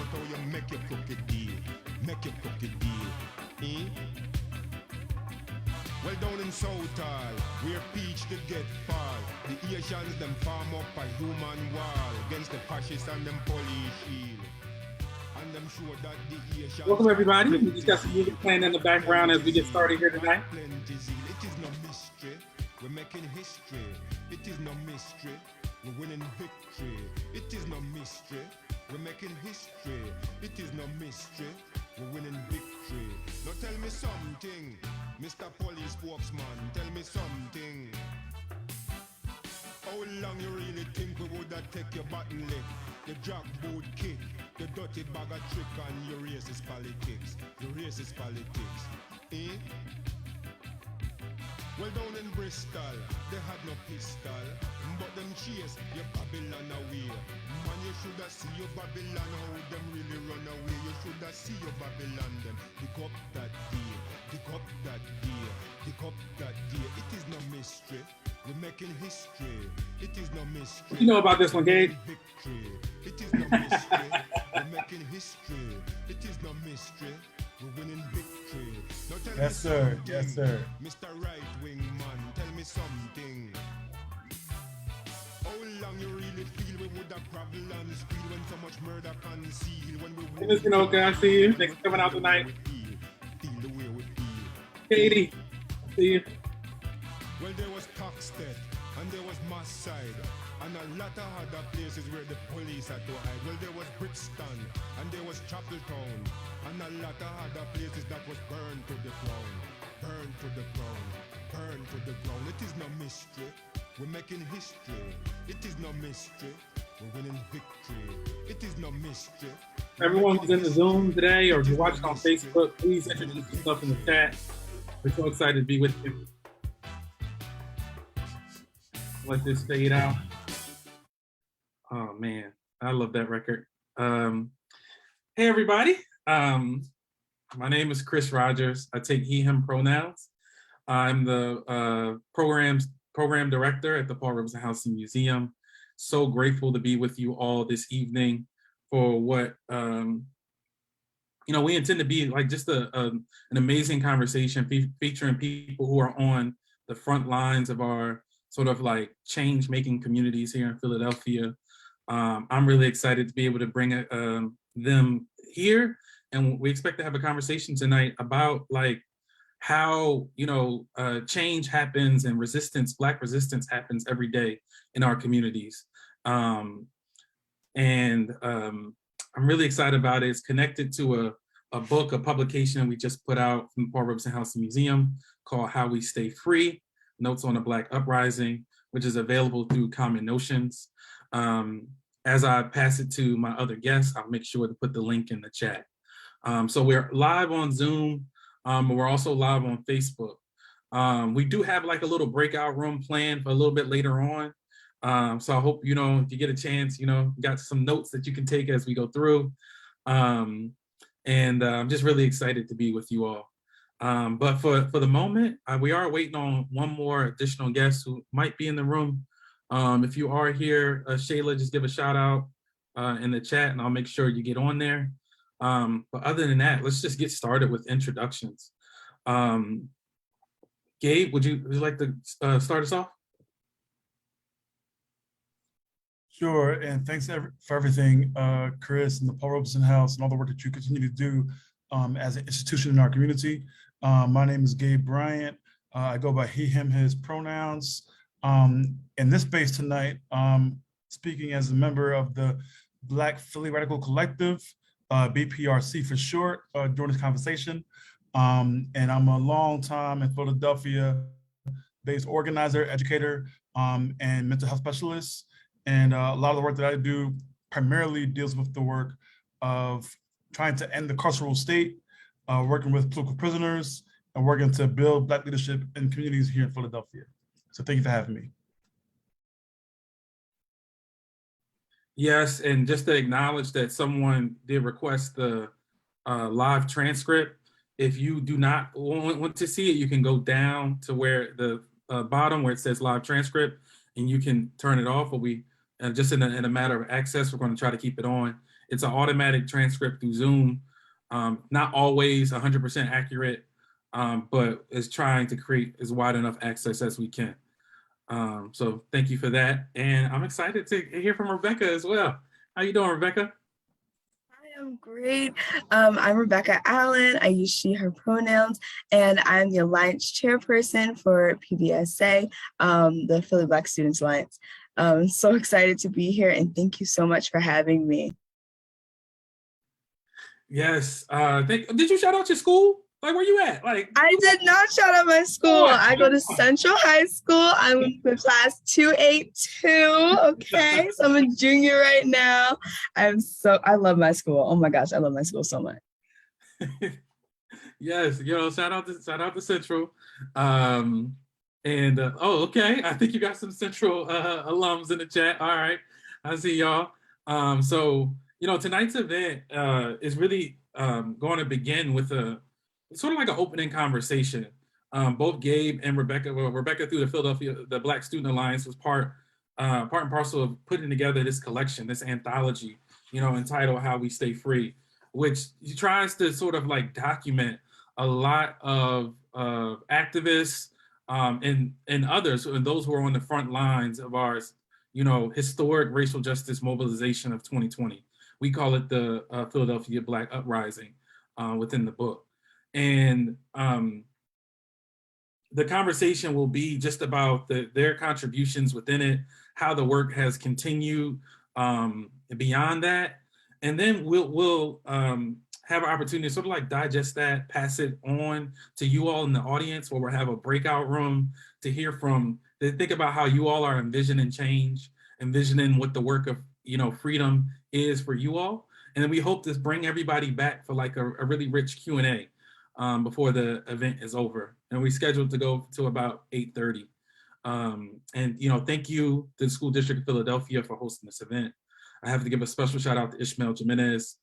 about how you make your crooked deal. Make your crooked deal. Eh? Well, down in Southall, where peach to get fall, the Asians them farm up a human wall against the fascists and them police shield. And them sure that the Asians... Welcome everybody. We just got some music playing in the background as we get started here tonight. It is no mystery. We're making history. It is no mystery. We're winning victory. It is no mystery. We're making history. It is no mystery. We're winning victory. Now tell me something, Mr. Police spokesman. Tell me something. How long you really think we would have take your button lick, the drug boot kick, the dirty bag of trick and your racist politics? Your racist politics. Eh? Well, down in Bristol, they had no pistol, but them chase your Babylon away. Man, you should have see your Babylon, how them really run away. You should have see your Babylon, them pick up that day, pick up that day, pick up that day. It is no mystery, we're making history. It is no mystery. What you know about this one, Gabe? Victory. It is no mystery, we're making history. It is no mystery. We're winning victory. Now tell yes, me sir. Something, yes, sir. Mr. Right Wing Man, tell me something. How long you really feel we would have gravel and steel when so much murder conceal? When we Hey, Mr. Noka, I see you. Thanks for coming out tonight. Feel the way we feel. Katie, I see you. Well, there was Toxted and there was Mass Side and a lot of other places where the police had to hide. Well, there was Brixton and there was Chapeltown and a lot of other places that was burned to the ground. Burned to the ground. Burned to the ground. It is no mystery. We're making history. It is no mystery. We're winning victory. It is no mystery. Everyone who's in the Zoom today or if you're watching on Facebook, please introduce yourself in the chat. We're so excited to be with you. Let this fade out. Oh man, I love that record. Hey everybody, my name is Chris Rogers. I take he, him pronouns. I'm the program director at the Paul Robeson House and Museum. So grateful to be with you all this evening for what we intend to be like just an amazing conversation featuring people who are on the front lines of our sort of like change-making communities here in Philadelphia. I'm really excited to be able to bring them here, and we expect to have a conversation tonight about like how change happens and Black resistance happens every day in our communities. I'm really excited about it. It's connected to a book, a publication we just put out from the Paul Robeson House and Museum called How We Stay Free, Notes on the Black Uprising, which is available through Common Notions. As I pass it to my other guests, I'll make sure to put the link in the chat. So we're live on Zoom, but we're also live on Facebook. We do have like a little breakout room planned for a little bit later on. So I hope, if you get a chance, got some notes that you can take as we go through. I'm just really excited to be with you all. But for the moment, we are waiting on one more additional guest who might be in the room. If you are here, Shayla, just give a shout out in the chat and I'll make sure you get on there. But other than that, let's just get started with introductions. Gabe, would you like to start us off? Sure, and thanks for everything, Chris and the Paul Robeson House and all the work that you continue to do as an institution in our community. My name is Gabe Bryant. I go by he, him, his pronouns. In this space tonight, speaking as a member of the Black Philly Radical Collective, BPRC for short, during this conversation. And I'm a long time in Philadelphia-based organizer, educator, and mental health specialist. And a lot of the work that I do primarily deals with the work of trying to end the carceral state, working with political prisoners, and working to build Black leadership in communities here in Philadelphia. So thank you for having me. Yes, and just to acknowledge that someone did request the live transcript. If you do not want to see it, you can go down to where the bottom where it says live transcript, and you can turn it off. But we just in a matter of access, we're going to try to keep it on. It's an automatic transcript through Zoom. Not always 100% accurate, but is trying to create as wide enough access as we can. So thank you for that. And I'm excited to hear from Rebecca as well. How you doing, Rebecca? I am great. I'm Rebecca Allen. I use she, her pronouns, and I'm the Alliance Chairperson for PBSA, the Philly Black Students Alliance. I'm so excited to be here, and thank you so much for having me. Yes. Did you shout out your school? Like, where you at? Like, I did not shout out my school. I go to Central High School. I'm in class 282. Okay, so I'm a junior right now. I love my school. Oh my gosh, I love my school so much. Yes, shout out to Central. Okay, I think you got some Central alums in the chat. All right, I see y'all. So tonight's event is really going to begin with it's sort of like an opening conversation. Both Gabe and Rebecca, Rebecca through the Black Student Alliance was part and parcel of putting together this collection, this anthology, entitled How We Stay Free, which tries to sort of like document a lot of activists and others, and those who are on the front lines of our, historic racial justice mobilization of 2020. We call it the Philadelphia Black Uprising within the book. And the conversation will be just about their contributions within it, how the work has continued beyond that. And then we'll have an opportunity to sort of like digest that, pass it on to you all in the audience, where we'll have a breakout room to hear from, to think about how you all are envisioning change, envisioning what the work of freedom is for you all. And then we hope to bring everybody back for like a really rich Q&A before the event is over. And we scheduled to go to about 8:30. And thank you to the School District of Philadelphia for hosting this event. I have to give a special shout out to Ishmael Jimenez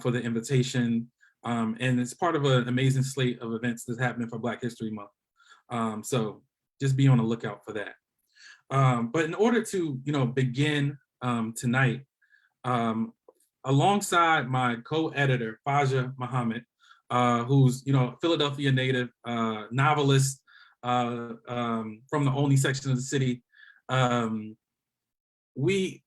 for the invitation. And it's part of an amazing slate of events that's happening for Black History Month. So just be on the lookout for that. But in order to begin tonight, alongside my co-editor, Faja Muhammad, who's Philadelphia native, novelist from the only section of the city, we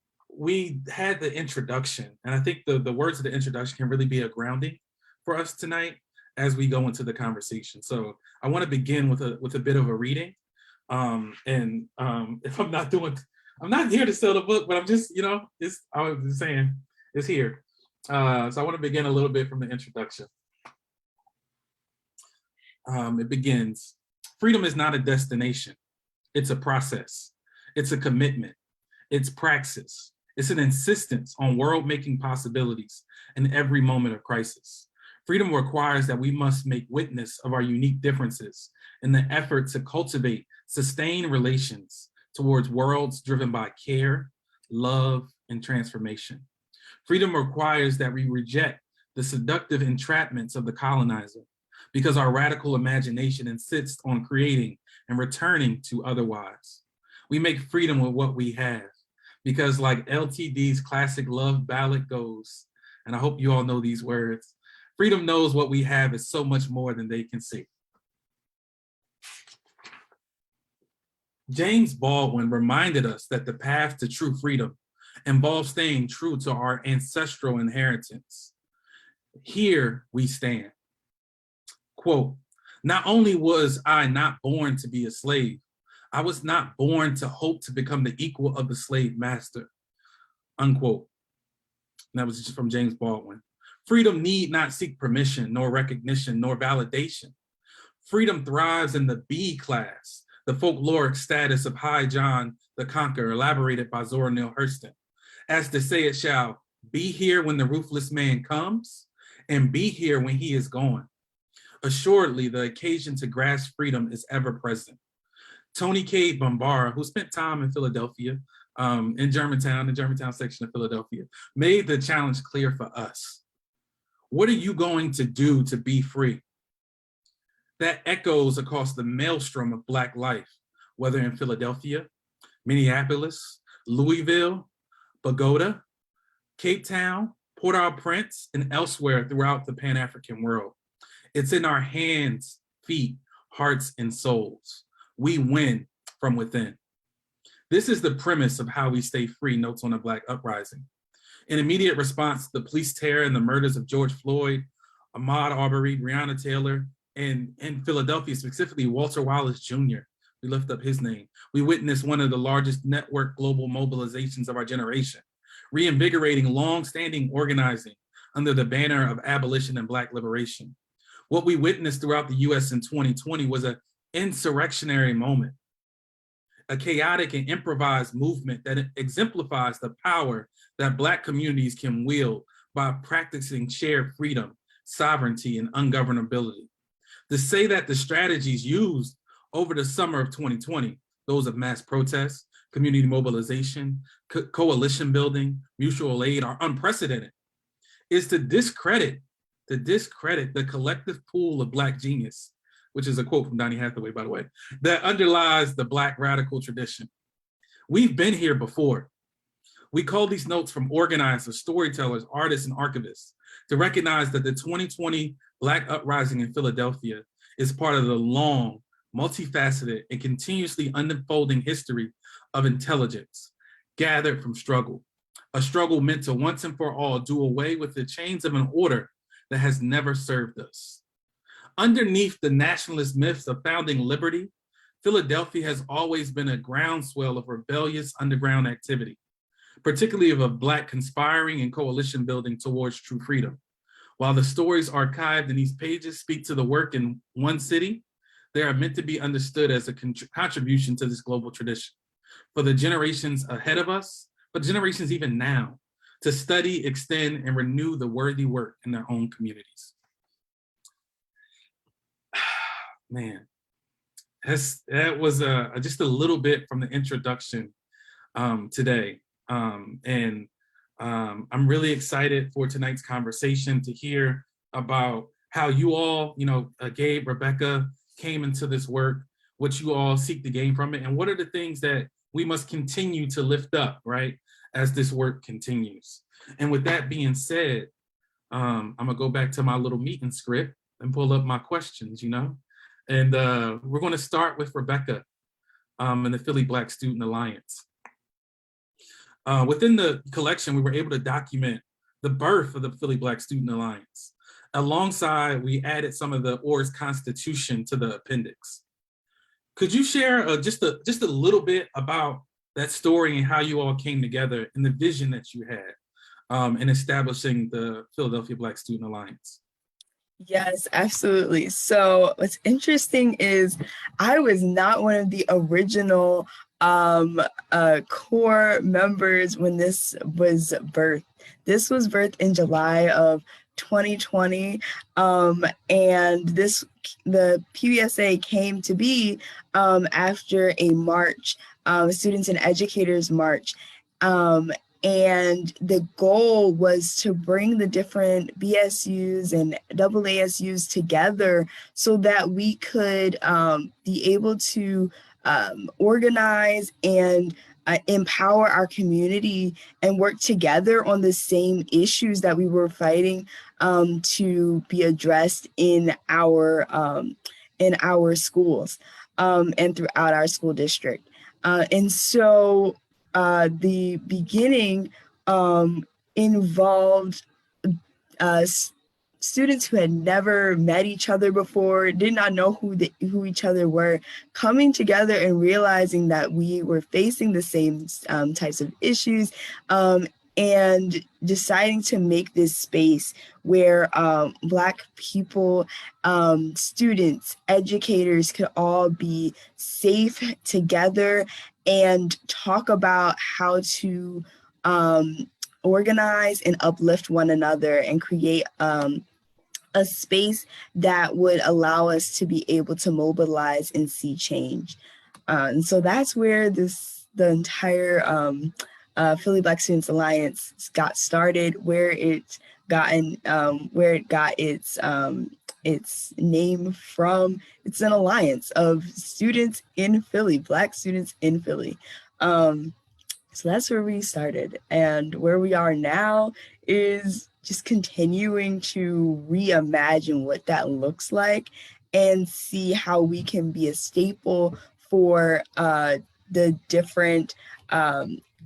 had the introduction, and I think the words of the introduction can really be a grounding for us tonight as we go into the conversation. So I want to begin with a bit of a reading, if I'm not here to sell the book, but I'm just I was saying it's here. So I want to begin a little bit from the introduction. It begins, freedom is not a destination. It's a process. It's a commitment. It's praxis. It's an insistence on world-making possibilities in every moment of crisis. Freedom requires that we must make witness of our unique differences in the effort to cultivate sustained relations towards worlds driven by care, love, and transformation. Freedom requires that we reject the seductive entrapments of the colonizer, because our radical imagination insists on creating and returning to otherwise. We make freedom with what we have, because like LTD's classic love ballad goes, and I hope you all know these words, freedom knows what we have is so much more than they can see. James Baldwin reminded us that the path to true freedom involves staying true to our ancestral inheritance. Here we stand. Quote, not only was I not born to be a slave, I was not born to hope to become the equal of the slave master, unquote. And that was just from James Baldwin. Freedom need not seek permission, nor recognition, nor validation. Freedom thrives in the B class, the folkloric status of High John the Conqueror, elaborated by Zora Neale Hurston. As to say it shall, be here when the ruthless man comes, and be here when he is gone. Assuredly, the occasion to grasp freedom is ever present. Tony K. Bombara, who spent time in Philadelphia, in Germantown, the Germantown section of Philadelphia, made the challenge clear for us. What are you going to do to be free? That echoes across the maelstrom of Black life, whether in Philadelphia, Minneapolis, Louisville, Bogota, Cape Town, Port-au-Prince, and elsewhere throughout the Pan-African world. It's in our hands, feet, hearts, and souls. We win from within. This is the premise of How We Stay Free, Notes on a Black Uprising. In immediate response to the police terror and the murders of George Floyd, Ahmaud Arbery, Breonna Taylor, and in Philadelphia, specifically Walter Wallace Jr., we lift up his name. We witnessed one of the largest network global mobilizations of our generation, reinvigorating long-standing organizing under the banner of abolition and Black liberation. What we witnessed throughout the US in 2020 was an insurrectionary moment, a chaotic and improvised movement that exemplifies the power that Black communities can wield by practicing shared freedom, sovereignty, and ungovernability. To say that the strategies used over the summer of 2020, those of mass protests, community mobilization, coalition building, mutual aid, are unprecedented, is to discredit the collective pool of Black genius, which is a quote from Donny Hathaway, by the way, that underlies the Black radical tradition. We've been here before. We call these notes from organizers, storytellers, artists, and archivists to recognize that the 2020 Black Uprising in Philadelphia is part of the long, multifaceted, and continuously unfolding history of intelligence gathered from struggle, a struggle meant to once and for all do away with the chains of an order that has never served us. Underneath the nationalist myths of founding liberty, Philadelphia has always been a groundswell of rebellious underground activity, particularly of Black conspiring and coalition building towards true freedom. While the stories archived in these pages speak to the work in one city, they are meant to be understood as a contribution to this global tradition for the generations ahead of us, but generations even now, to study, extend, and renew the worthy work in their own communities. Man, that was just a little bit from the introduction today. I'm really excited for tonight's conversation to hear about how you all, Gabe, Rebecca, came into this work, what you all seek to gain from it, and what are the things that we must continue to lift up, right, as this work continues. And with that being said, I'm gonna go back to my little meeting script and pull up my questions, and we're gonna start with Rebecca and the Philly Black Student Alliance. Within the collection, we were able to document the birth of the Philly Black Student Alliance. Alongside, we added some of the OR's constitution to the appendix. Could you share just a little bit about that story and how you all came together and the vision that you had in establishing the Philadelphia Black Student Alliance? Yes, absolutely. So what's interesting is I was not one of the original core members when this was birthed. This was birthed in July of 2020, and the PBSA came to be after a march, Students and Educators March, and the goal was to bring the different BSUs and AASUs together so that we could be able to organize and empower our community and work together on the same issues that we were fighting to be addressed in our schools and throughout our school district. And so the beginning involved students who had never met each other before, did not know who each other were, coming together and realizing that we were facing the same types of issues, and deciding to make this space where Black people, students, educators could all be safe together and talk about how to organize and uplift one another and create a space that would allow us to be able to mobilize and see change. And so that's where the entire Philly Black Students Alliance got started, where it got its name from. It's an alliance of students in Philly, Black students in Philly. So that's where we started, and where we are now is just continuing to reimagine what that looks like and see how we can be a staple for the different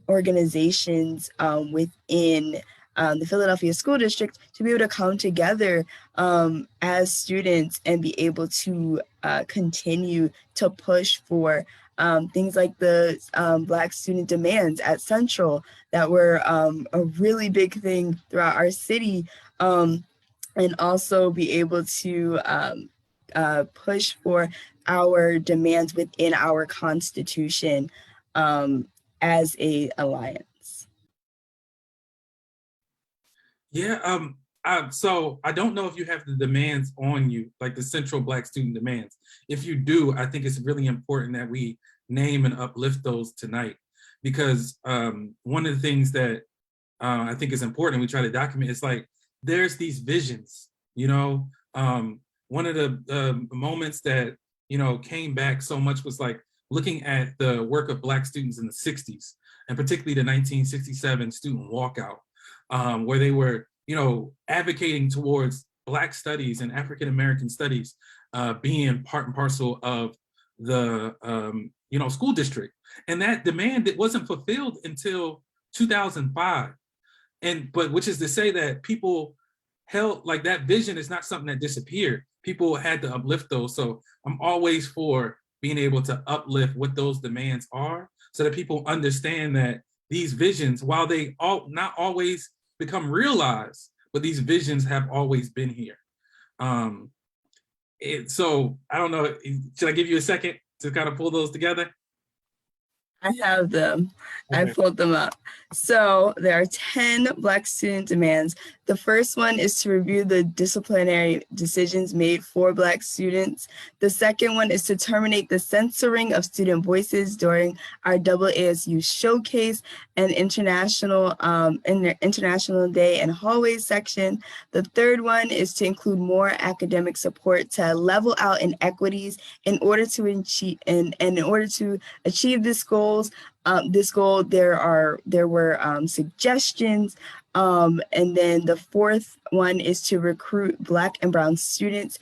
organizations within the Philadelphia School District to be able to come together as students and be able to continue to push for things like the Black student demands at Central that were a really big thing throughout our city, and also be able to push for our demands within our Constitution as a alliance. Yeah, so I don't know if you have the demands on you, like the Central Black student demands. If you do, I think it's really important that we name and uplift those tonight, because one of the things that I think is important, we try to document, is like, there's these visions, you know. One of the moments that, you know, came back so much was like looking at the work of Black students in the 60s, and particularly the 1967 student walkout, where they were, you know, advocating towards Black studies and African-American studies being part and parcel of the, you know, school district. And that demand, it wasn't fulfilled until 2005. But which is to say that people held, like, that vision is not something that disappeared. People had to uplift those. So I'm always for being able to uplift what those demands are, so that people understand that these visions, while they not always become realized, but these visions have always been here. So I don't know, should I give you a second to kind of pull those together? I have them. Okay. I pulled them up. So there are 10 Black student demands. The first one is to review the disciplinary decisions made for Black students. The second one is to terminate the censoring of student voices during our AASU showcase and International Day and Hallways section. The third one is to include more academic support to level out inequities in order to achieve, and in order to achieve this goal, there were suggestions, and then the fourth one is to recruit Black and Brown students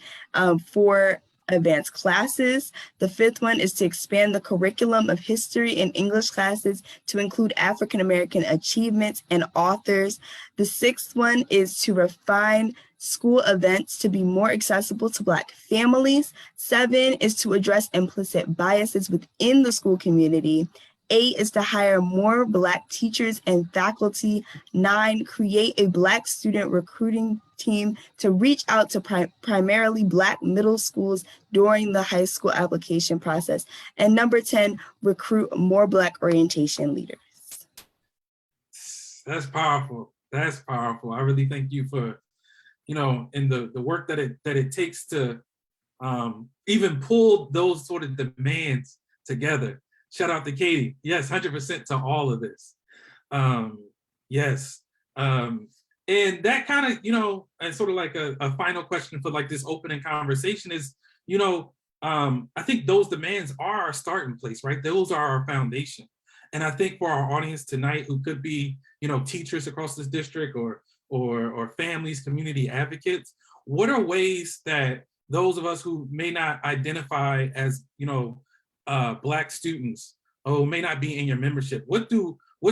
for advanced classes. The fifth one is to expand the curriculum of history and English classes to include African American achievements and authors. The sixth one is to refine school events to be more accessible to Black families. 7 is to address implicit biases within the school community. 8 is to hire more Black teachers and faculty. 9, create a Black student recruiting team to reach out to primarily Black middle schools during the high school application process. And number 10, recruit more Black orientation leaders. That's powerful. That's powerful. I really thank you for, you know, and the work that it takes to even pull those sort of demands together. Shout out to Katie. Yes, 100% to all of this. Yes. And that kind of, you know, and sort of like a final question for like this opening conversation is, you know, I think those demands are our starting place, right? Those are our foundation. And I think for our audience tonight, who could be, you know, teachers across this district or families, community advocates, what are ways that those of us who may not identify as, you know, Black students, or may not be in your membership, what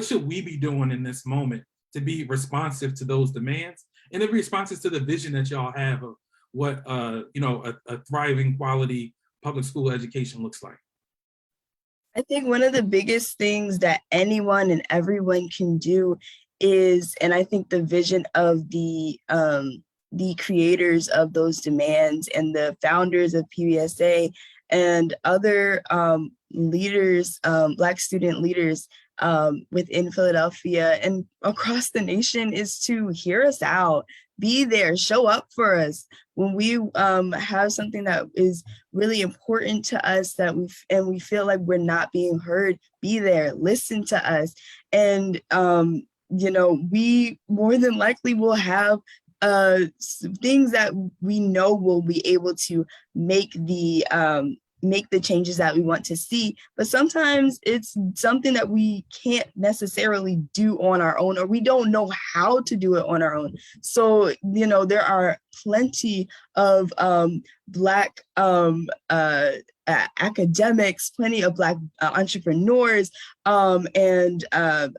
should we be doing in this moment to be responsive to those demands and to be responsive to the vision that y'all have of what you know, a thriving quality public school education looks like? I think one of the biggest things that anyone and everyone can do is, and I think the vision of the creators of those demands and the founders of PBSA and other leaders, Black student leaders within Philadelphia and across the nation, is to hear us out, be there, show up for us. When we have something that is really important to us that we feel like we're not being heard, be there, listen to us. And, you know, we more than likely will have things that we know will be able to make the make the changes that we want to see, but sometimes it's something that we can't necessarily do on our own, or we don't know how to do it on our own. So, you know, there are plenty of Black academics, plenty of Black entrepreneurs, and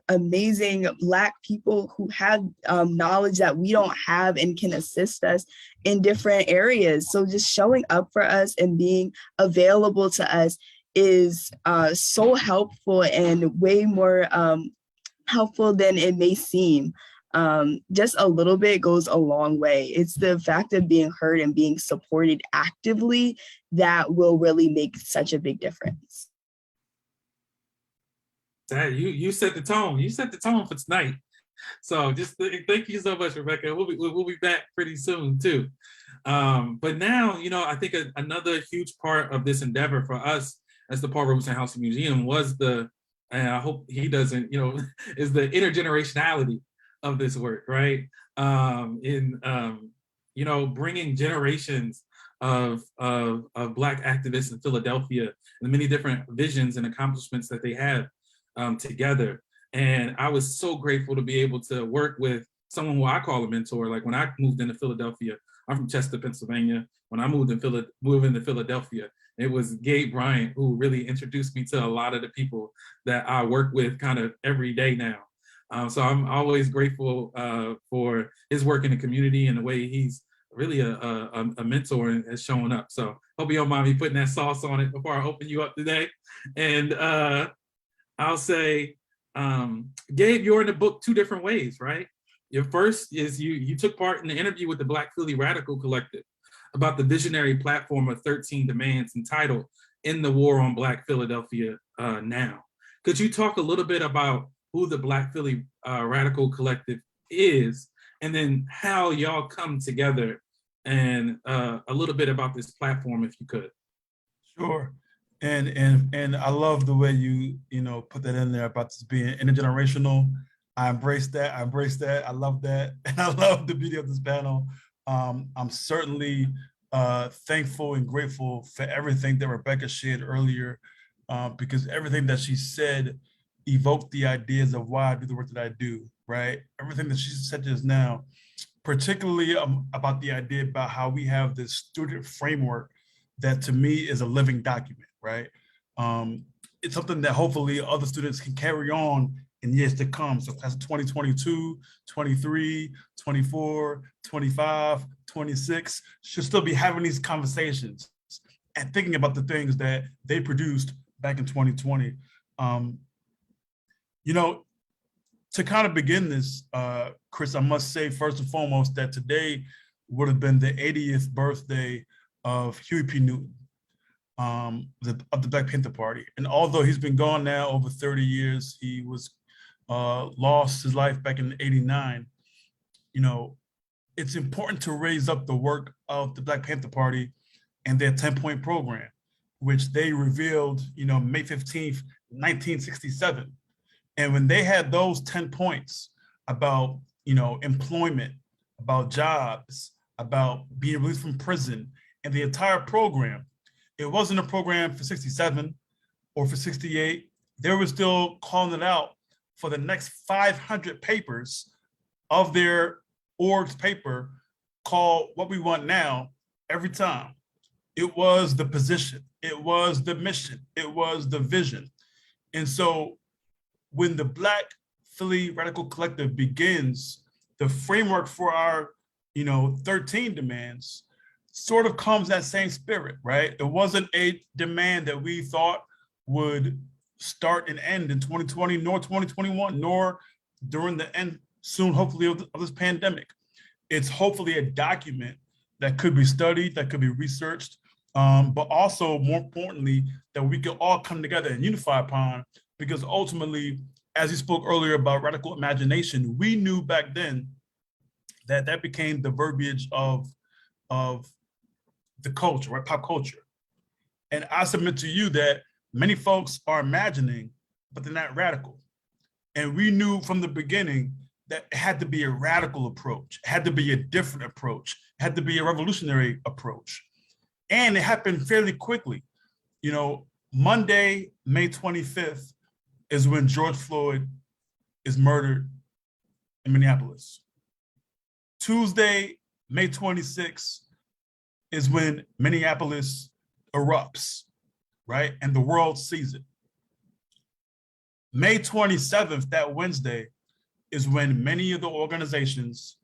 amazing Black people who have knowledge that we don't have and can assist us in different areas. So just showing up for us and being available to us is so helpful, and way more helpful than it may seem. Just a little bit goes a long way. It's the fact of being heard and being supported actively that will really make such a big difference. You set the tone. You set the tone for tonight. So just thank you so much, Rebecca. We'll be back pretty soon too. But now, you know, I think another huge part of this endeavor for us as the Paul Robeson House Museum was and I hope he doesn't, you know, is the intergenerationality of this work, right? You know, bringing generations of Black activists in Philadelphia and the many different visions and accomplishments that they have together. And I was so grateful to be able to work with someone who I call a mentor. Like when I moved into Philadelphia, I'm from Chester, Pennsylvania. When I moved into Philadelphia, it was Gabe Bryant who really introduced me to a lot of the people that I work with kind of every day now. So I'm always grateful for his work in the community and the way he's really a mentor and has shown up. So hope you don't mind me putting that sauce on it before I open you up today. And I'll say, Gabe, you're in the book two different ways, right? Your first is you took part in the interview with the Black Philly Radical Collective about the visionary platform of 13 demands entitled In the War on Black Philadelphia Now. Could you talk a little bit about who the Black Philly Radical Collective is, and then how y'all come together, and a little bit about this platform, if you could? Sure. And I love the way you know put that in there about this being intergenerational. I embrace that. I love that. And I love the beauty of this panel. I'm certainly thankful and grateful for everything that Rebecca shared earlier, because everything that she said evoked the ideas of why I do the work that I do, right? Everything that she said just now, particularly about the idea about how we have this student framework that to me is a living document, right? It's something that hopefully other students can carry on in years to come. So class of 2022, 23, 24, 25, 26 should still be having these conversations and thinking about the things that they produced back in 2020. You know, to kind of begin this, Chris, I must say first and foremost that today would have been the 80th birthday of Huey P. Newton, of the Black Panther Party. And although he's been gone now over 30 years, he was lost his life back in '89. You know, it's important to raise up the work of the Black Panther Party and their 10-point program, which they revealed, you know, May 15th, 1967. And when they had those 10 points about, you know, employment, about jobs, about being released from prison, and the entire program, it wasn't a program for 67 or for 68. They were still calling it out for the next 500 papers of their org's paper called What We Want Now every time. It was the position, it was the mission, it was the vision. And so when the Black Philly Radical Collective begins, the framework for our, you know, 13 demands sort of comes that same spirit, right? It wasn't a demand that we thought would start and end in 2020, nor 2021, nor during the end soon, hopefully, of this pandemic. It's hopefully a document that could be studied, that could be researched, but also more importantly, that we can all come together and unify upon, because ultimately, as you spoke earlier about radical imagination, we knew back then that that became the verbiage of the culture, right? Pop culture. And I submit to you that many folks are imagining, but they're not radical. And we knew from the beginning that it had to be a radical approach. It had to be a different approach. It had to be a revolutionary approach. And it happened fairly quickly. Monday, May 25th is when George Floyd is murdered in Minneapolis. Tuesday, May 26th is when Minneapolis erupts, right? And the world sees it. May 27th, that Wednesday, is when many of the organizations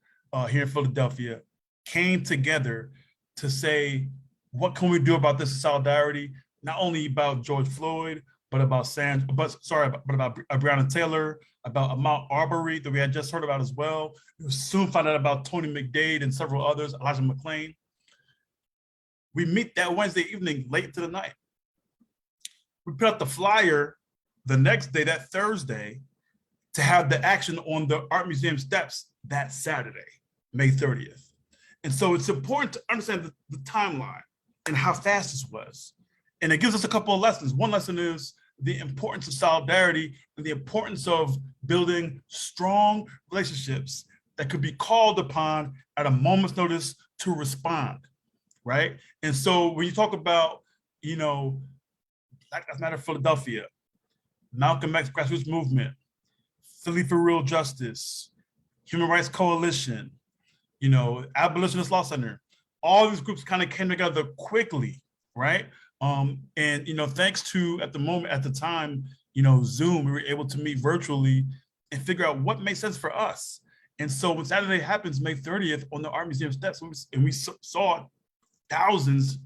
here in Philadelphia came together to say, what can we do about this solidarity? Not only about George Floyd, but about Breonna Taylor, about Ahmaud Arbery that we had just heard about as well. We soon found out about Tony McDade and several others, Elijah McClain. We meet that Wednesday evening, late into the night. We put out the flyer the next day, that Thursday, to have the action on the Art Museum steps that Saturday, May 30th. And so it's important to understand the timeline and how fast this was. And it gives us a couple of lessons. One lesson is the importance of solidarity and the importance of building strong relationships that could be called upon at a moment's notice to respond, right? And so when you talk about, Black Lives Matter Philadelphia, Malcolm X grassroots movement, Philly for Real Justice, Human Rights Coalition, Abolitionist Law Center, all these groups kind of came together quickly, right? Thanks to, at the time, Zoom, we were able to meet virtually and figure out what made sense for us. And so when Saturday happens, May 30th, on the Art Museum steps, and we saw dozens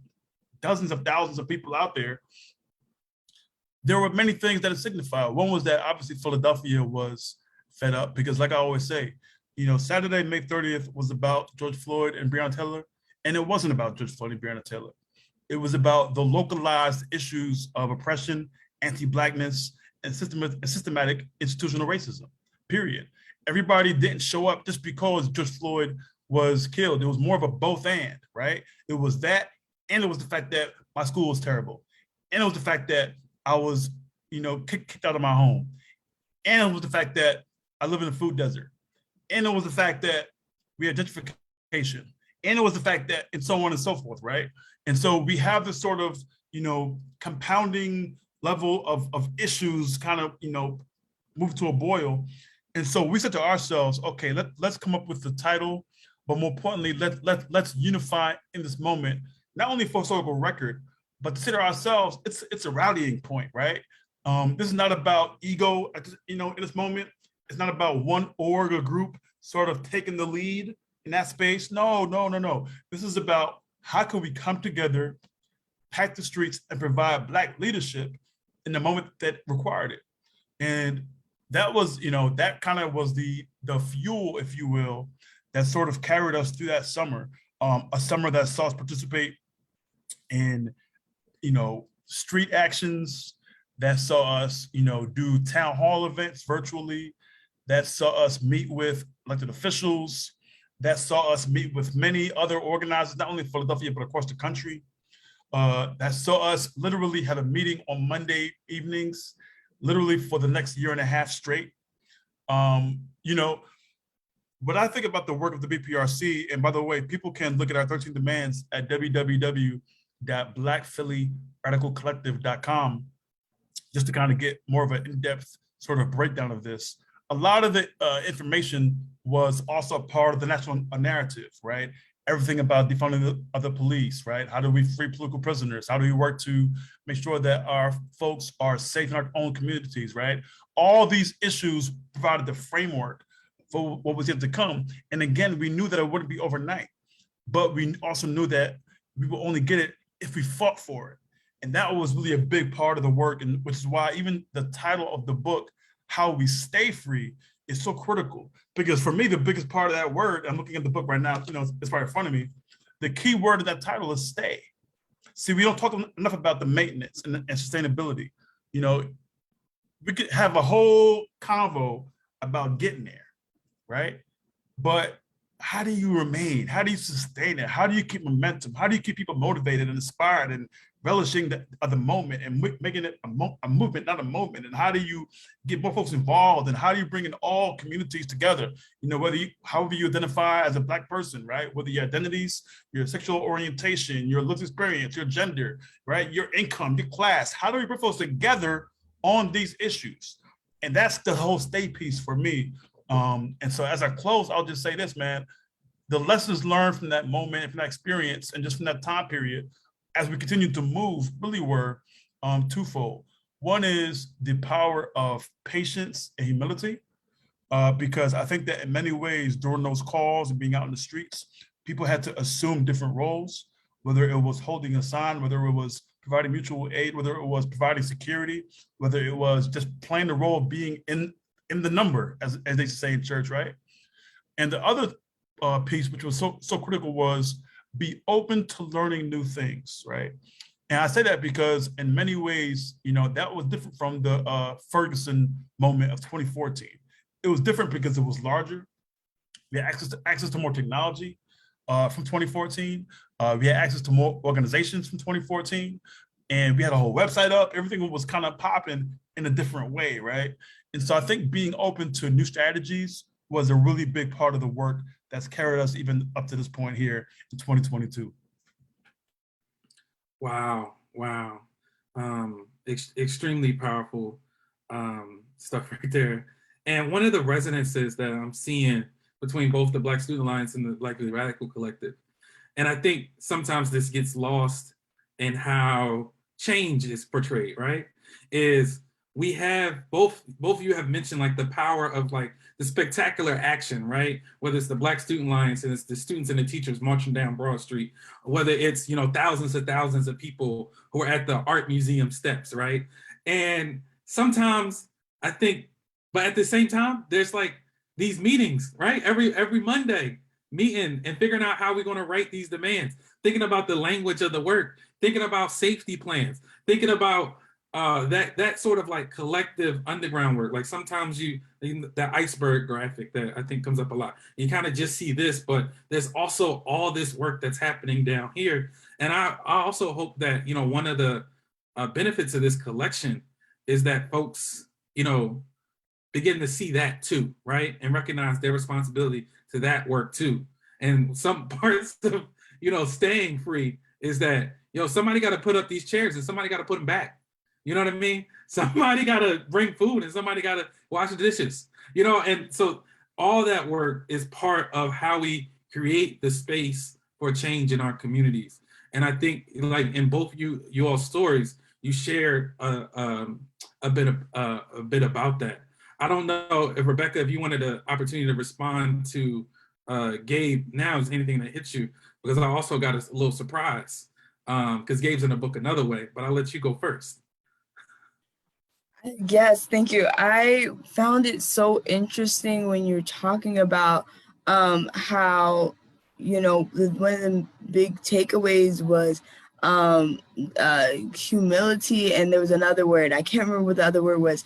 of thousands of people out there were many things that it signified. One was that obviously Philadelphia was fed up because, like I always say, Saturday, May 30th was about George Floyd and Breonna Taylor, and it wasn't about George Floyd and Breonna Taylor. It was about the localized issues of oppression, anti-Blackness, and systematic institutional racism, period. Everybody didn't show up just because George Floyd was killed. It was more of a both and, right? It was that, and it was the fact that my school was terrible. And it was the fact that I was, kicked out of my home. And it was the fact that I live in a food desert. And it was the fact that we had gentrification. And it was the fact that, and so on and so forth, right? And so we have this sort of, compounding level of issues kind of, move to a boil. And so we said to ourselves, okay, let's come up with the title, but more importantly, let's unify in this moment, not only for historical record, but to say to ourselves, it's a rallying point, right? This is not about ego, in this moment. It's not about one org or group sort of taking the lead in that space. No. This is about how can we come together, pack the streets, and provide Black leadership in the moment that required it. And that was, that kind of was the fuel, if you will, that sort of carried us through that summer. A summer that saw us participate in, street actions, that saw us, do town hall events virtually, that saw us meet with elected officials, that saw us meet with many other organizers, not only in Philadelphia, but across the country. That saw us literally have a meeting on Monday evenings, literally for the next year and a half straight. When I think about the work of the BPRC, and by the way, people can look at our 13 demands at www.blackphillyradicalcollective.com just to kind of get more of an in-depth sort of breakdown of this. A lot of the information was also part of the national narrative, right? Everything about defunding the police, right? How do we free political prisoners? How do we work to make sure that our folks are safe in our own communities, right? All these issues provided the framework for what was yet to come. And again, we knew that it wouldn't be overnight, but we also knew that we will only get it if we fought for it. And that was really a big part of the work, and which is why even the title of the book, How We Stay Free, is so critical. Because for me, the biggest part of that word, I'm looking at the book right now, it's right in front of me, the key word of that title is stay. See, we don't talk enough about the maintenance and sustainability. We could have a whole convo about getting there, right? But how do you remain? How do you sustain it? How do you keep momentum? How do you keep people motivated and inspired and relishing the moment and making it a movement, not a moment? And how do you get more folks involved? And how do you bring in all communities together? You know, however you identify as a Black person, right? Whether your identities, your sexual orientation, your lived experience, your gender, right? Your income, your class. How do we bring folks together on these issues? And that's the whole stay piece for me. And so as I close, I'll just say this, man, the lessons learned from that moment, from that experience, and just from that time period, as we continue to move, really were twofold. One is the power of patience and humility, because I think that in many ways during those calls and being out in the streets, people had to assume different roles, whether it was holding a sign, whether it was providing mutual aid, whether it was providing security, whether it was just playing the role of being in the number, as they say in church, right? And the other piece, which was so critical, was be open to learning new things, right? And I say that because in many ways, you know, that was different from the Ferguson moment of 2014. It was different because it was larger. We had access to more technology from 2014. We had access to more organizations from 2014. And we had a whole website up. Everything was kind of popping in a different way, right? And so I think being open to new strategies was a really big part of the work that's carried us even up to this point here in 2022. Wow. Extremely powerful stuff right there. And one of the resonances that I'm seeing between both the Black Student Alliance and the Black Radical Collective, and I think sometimes this gets lost in how change is portrayed, right? Is we have both of you have mentioned like the power of like the spectacular action, right? Whether it's the Black Student Alliance and it's the students and the teachers marching down Broad Street, whether it's, you know, thousands of people who are at the art museum steps, right? And sometimes I think, but at the same time, there's like these meetings, right? Every Monday, meeting and figuring out how we're going to write these demands, thinking about the language of the work, thinking about safety plans, thinking about that sort of like collective underground work. Like sometimes that iceberg graphic that I think comes up a lot, you kind of just see this, but there's also all this work that's happening down here. And I also hope that, you know, one of the benefits of this collection is that folks, you know, begin to see that too, right? And recognize their responsibility to that work too. And some parts of, you know, staying free is that, you know, somebody got to put up these chairs and somebody got to put them back. You know what I mean? Somebody got to bring food and somebody got to wash the dishes, you know? And so all that work is part of how we create the space for change in our communities. And I think like in both you all stories, you shared a bit about that. I don't know if Rebecca, if you wanted an opportunity to respond to Gabe now, is anything that hits you, because I also got a little surprise because Gabe's in the book another way, but I'll let you go first. Yes, thank you. I found it so interesting when you're talking about how, you know, one of the big takeaways was humility, and there was another word. I can't remember what the other word was.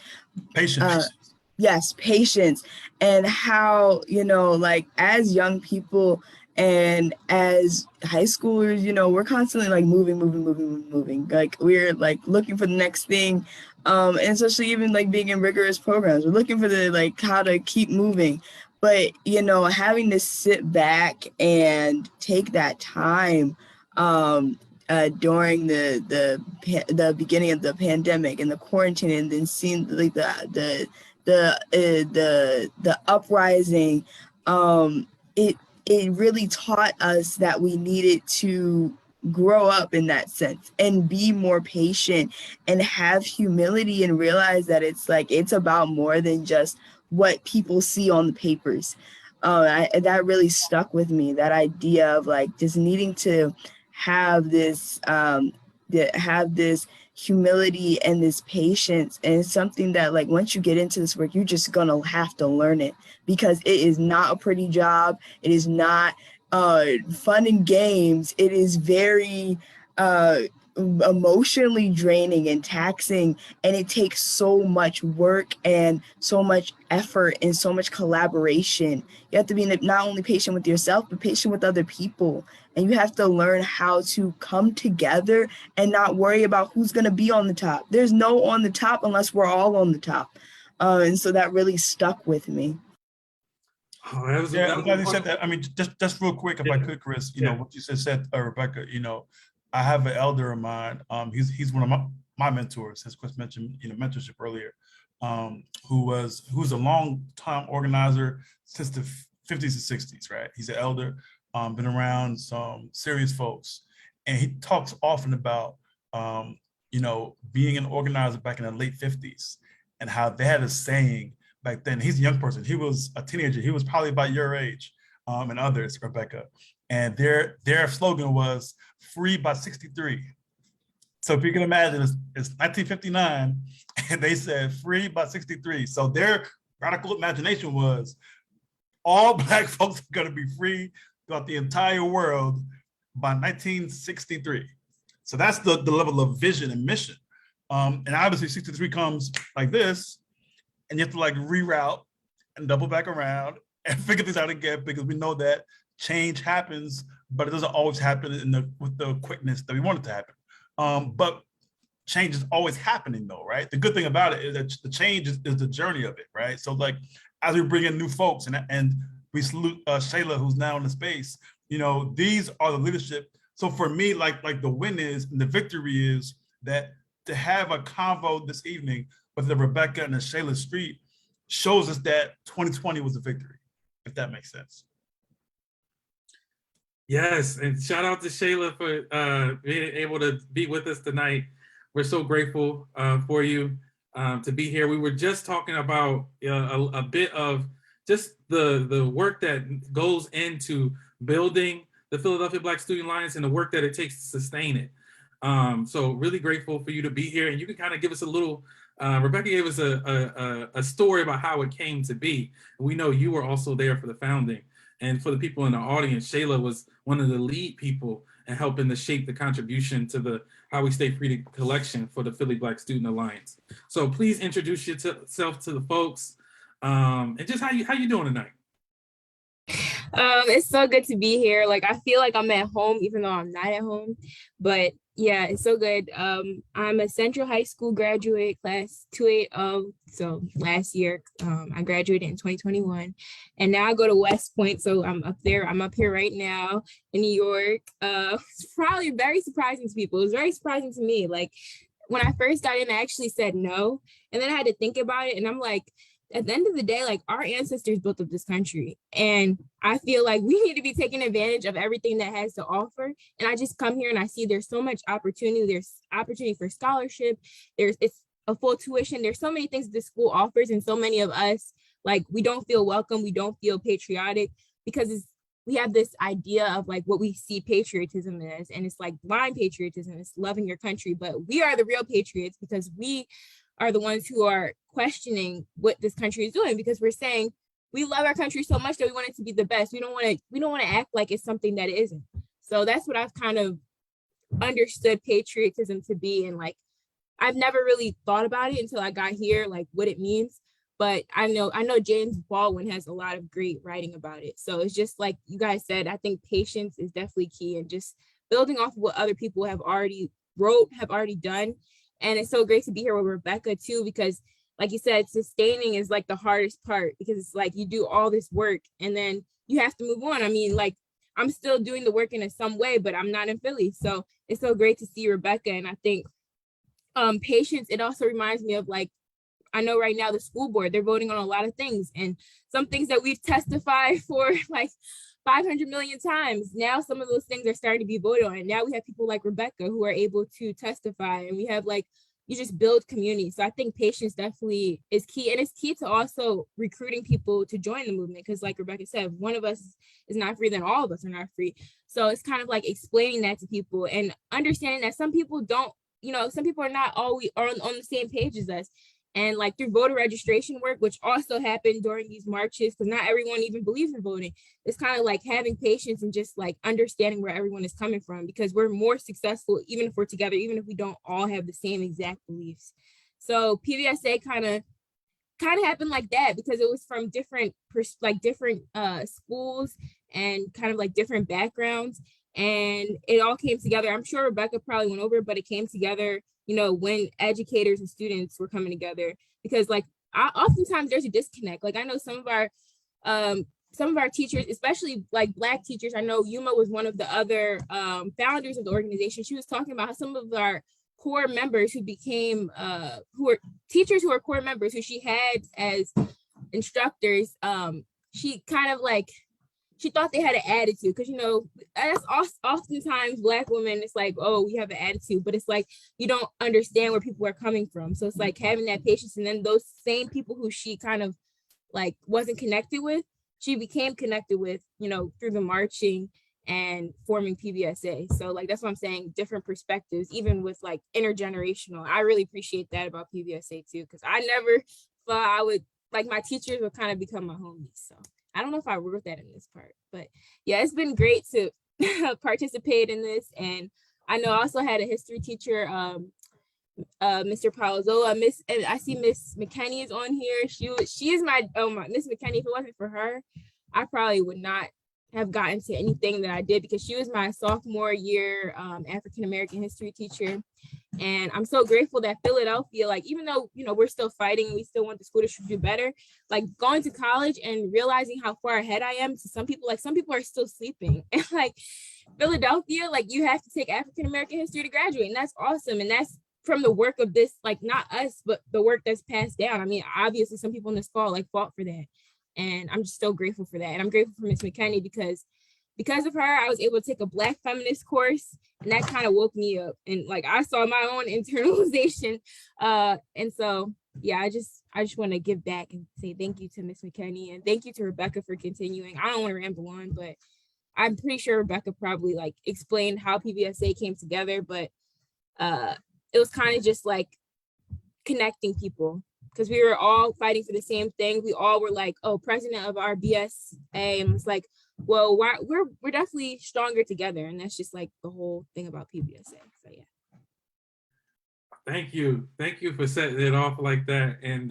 Patience. Yes, patience. And how, you know, like as young people and as high schoolers, you know, we're constantly like moving. Like we're like looking for the next thing. And especially even like being in rigorous programs, we're looking for the like how to keep moving. But, you know, having to sit back and take that time during the beginning of the pandemic and the quarantine, and then seeing like the uprising, it really taught us that we needed to grow up in that sense and be more patient and have humility and realize that it's like it's about more than just what people see on the papers. That really stuck with me, that idea of like just needing to have this humility and this patience. And it's something that like once you get into this work, you're just gonna have to learn it, because it is not a pretty job. It is not fun and games. It is very emotionally draining and taxing, and it takes so much work and so much effort and so much collaboration. You have to be not only patient with yourself but patient with other people, and you have to learn how to come together and not worry about who's going to be on the top. There's no on the top unless we're all on the top, and so that really stuck with me. Oh, I'm glad you said that. I mean, just real quick, if I could, Chris, you know, what you said, Rebecca, you know, I have an elder of mine. He's one of my mentors, as Chris mentioned, you know, mentorship earlier, who's a long time organizer since the 50s and 60s, right? He's an elder, been around some serious folks. And he talks often about, you know, being an organizer back in the late 50s and how they had a saying back then. He's a young person. He was a teenager. He was probably about your age, and others, Rebecca. And their slogan was "Free by '63." So if you can imagine, it's 1959, and they said "Free by '63." So their radical imagination was all Black folks are going to be free throughout the entire world by 1963. So that's the level of vision and mission. And obviously 63 comes like this, and you have to like reroute and double back around and figure things out again, because we know that change happens, but it doesn't always happen with the quickness that we want it to happen. But change is always happening though, right? The good thing about it is that the change is the journey of it, right? So like, as we bring in new folks and we salute Shayla, who's now in the space, you know, these are the leadership. So for me, like the win is, and the victory is that to have a convo this evening with the Rebecca and the Shayla Street shows us that 2020 was a victory, if that makes sense. Yes, and shout out to Shayla for being able to be with us tonight. We're so grateful for you to be here. We were just talking about a bit of just the work that goes into building the Philadelphia Black Student Alliance and the work that it takes to sustain it. So really grateful for you to be here, and you can kind of give us a little, Rebecca gave us a story about how it came to be. We know you were also there for the founding. And for the people in the audience, Shayla was one of the lead people in helping to shape the contribution to the How We Stay Free collection for the Philly Black Student Alliance. So please introduce yourself to the folks, and just how you doing tonight? It's so good to be here. Like, I feel like I'm at home, even though I'm not at home. But yeah, it's so good. I'm a Central High School graduate, class 280. So last year, I graduated in 2021, and now I go to West Point. So I'm up there. I'm up here right now in New York. It's probably very surprising to people. It was very surprising to me. Like, when I first got in, I actually said no, and then I had to think about it, and I'm like, at the end of the day, like, our ancestors built up this country, and I feel like we need to be taking advantage of everything that has to offer. And I just come here and I see there's so much opportunity. There's opportunity for scholarship. It's a full tuition. There's so many things the school offers, and so many of us, like, we don't feel welcome. We don't feel patriotic because we have this idea of like what we see patriotism as, and it's like blind patriotism. It's loving your country, but we are the real patriots because we are the ones who are questioning what this country is doing, because we're saying we love our country so much that we want it to be the best. We don't want to act like it's something that it isn't. So that's what I've kind of understood patriotism to be. And like, I've never really thought about it until I got here, like what it means. But I know James Baldwin has a lot of great writing about it. So it's just like you guys said, I think patience is definitely key, and just building off of what other people have already done. And it's so great to be here with Rebecca too, because like you said, sustaining is like the hardest part, because it's like you do all this work and then you have to move on. I mean, like, I'm still doing the work in some way, but I'm not in Philly. So it's so great to see Rebecca. And I think patience, it also reminds me of, like, I know right now the school board, they're voting on a lot of things, and some things that we've testified for like 500 million times. Now some of those things are starting to be voted on. And now we have people like Rebecca who are able to testify, and we have, like, you just build community. So I think patience definitely is key. And it's key to also recruiting people to join the movement. Because like Rebecca said, one of us is not free, then all of us are not free. So it's kind of like explaining that to people and understanding that some people don't, some people are not always on the same page as us. And like through voter registration work, which also happened during these marches, because not everyone even believes in voting. It's kind of like having patience and just like understanding where everyone is coming from, because we're more successful even if we're together, even if we don't all have the same exact beliefs. So PVSA kind of happened like that, because it was from different schools and kind of like different backgrounds, and it all came together. I'm sure Rebecca probably went over it, but it came together, you know, when educators and students were coming together, because like oftentimes there's a disconnect. Like I know some of our teachers, especially like Black teachers, I know Yuma was one of the other founders of the organization. She was talking about how some of our core members who became who were teachers who are core members who she had as instructors, she kind of like, she thought they had an attitude, because, you know, that's oftentimes Black women, it's like, oh, we have an attitude, but it's like you don't understand where people are coming from. So it's like having that patience, and then those same people who she kind of like wasn't connected with, she became connected with, you know, through the marching and forming PVSA. So like that's what I'm saying, different perspectives, even with like intergenerational. I really appreciate that about PVSA too, because I never thought I would, like, my teachers would kind of become my homies. So I don't know if I wrote that in this part, but yeah, it's been great to participate in this. And I know I also had a history teacher, Mr. Palazola. And I see Miss McKinney is on here. She is my Miss McKinney. If it wasn't for her, I probably would not have gotten to anything that I did, because she was my sophomore year African-American history teacher. And I'm so grateful that Philadelphia, like, even though, you know, we're still fighting, we still want the school district to do better, like going to college and realizing how far ahead I am to some people, like some people are still sleeping. And like Philadelphia, like you have to take African-American history to graduate. And that's awesome. And that's from the work of this, like not us, but the work that's passed down. I mean, obviously some people in this fall like fought for that. And I'm just so grateful for that. And I'm grateful for Miss McKinney, because of her, I was able to take a Black feminist course, and that kind of woke me up. And like I saw my own internalization. And so yeah, I just want to give back and say thank you to Miss McKinney, and thank you to Rebecca for continuing. I don't want to ramble on, but I'm pretty sure Rebecca probably like explained how PVSA came together, but it was kind of just like connecting people, because we were all fighting for the same thing. We all were like, oh, president of our BSA, and it's like, well, we're definitely stronger together. And that's just like the whole thing about PVSA. So yeah. Thank you for setting it off like that. And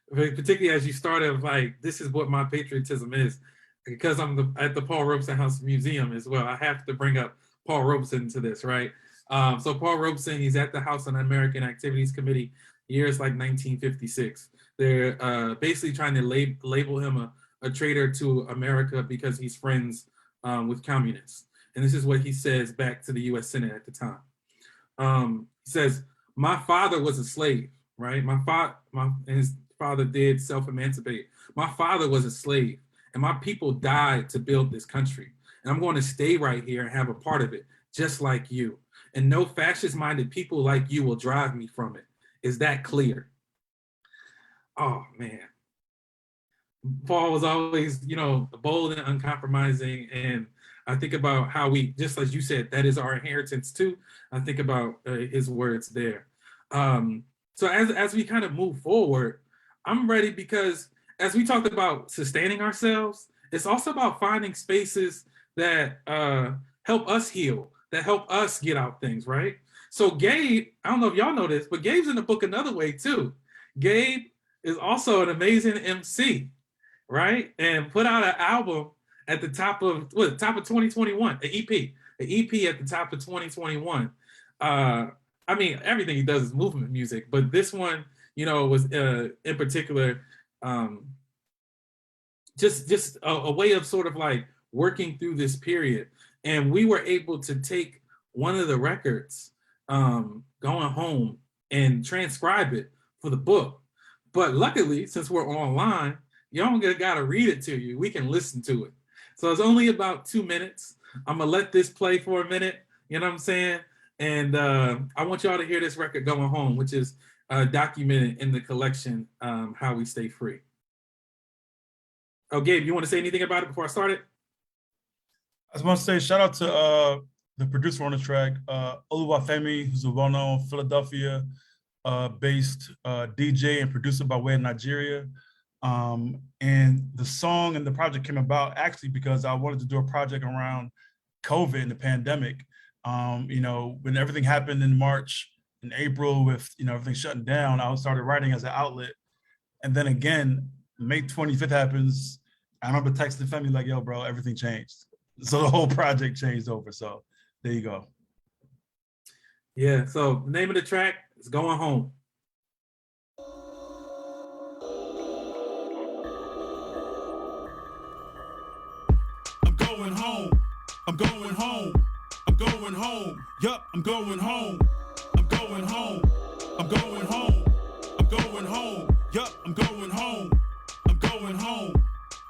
particularly as you started, like, this is what my patriotism is, because I'm at the Paul Robeson House Museum as well. I have to bring up Paul Robeson to this, right? So Paul Robeson, he's at the House on-American Activities Committee, years like 1956. They're basically trying to label him a traitor to America because he's friends with communists. And this is what he says back to the US Senate at the time. He says, my father was a slave, right? His father did self-emancipate. My father was a slave, and my people died to build this country. And I'm going to stay right here and have a part of it, just like you. And no fascist-minded people like you will drive me from it. Is that clear? Oh, man. Paul was always, you know, bold and uncompromising. And I think about how we, just as you said, that is our inheritance too. I think about his words there. So as we kind of move forward, I'm ready, because as we talked about sustaining ourselves, it's also about finding spaces that help us heal, that help us get out things, right? So Gabe, I don't know if y'all know this, but Gabe's in the book another way too. Gabe is also an amazing MC, right? And put out an album at the top of 2021, an EP at the top of 2021. I mean, everything he does is movement music, but this one, you know, was in particular just a way of sort of like working through this period. And we were able to take one of the records, going home and transcribe it for the book. But luckily, since we're online, you don't gotta read it to you. We can listen to it. So it's only about 2 minutes. I'm gonna let this play for a minute, you know what I'm saying? And I want y'all to hear this record, Going Home, which is documented in the collection, How We Stay Free. Oh, Gabe, you wanna say anything about it before I start it? I just want to say shout out to the producer on the track, Oluwafemi, who's a well-known Philadelphia based DJ and producer by way of Nigeria. And the song and the project came about actually because I wanted to do a project around COVID and the pandemic. When everything happened in March and April with, everything shutting down, I started writing as an outlet. And then again, May 25th happens. I remember texting family like, yo, bro, everything changed. So the whole project changed over. So there you go. Yeah, so the name of the track is Going Home. I'm going home. I'm going home. I'm going home. Yup, I'm going home. I'm going home. I'm going home. I'm going home. Yup, I'm going home. I'm going home.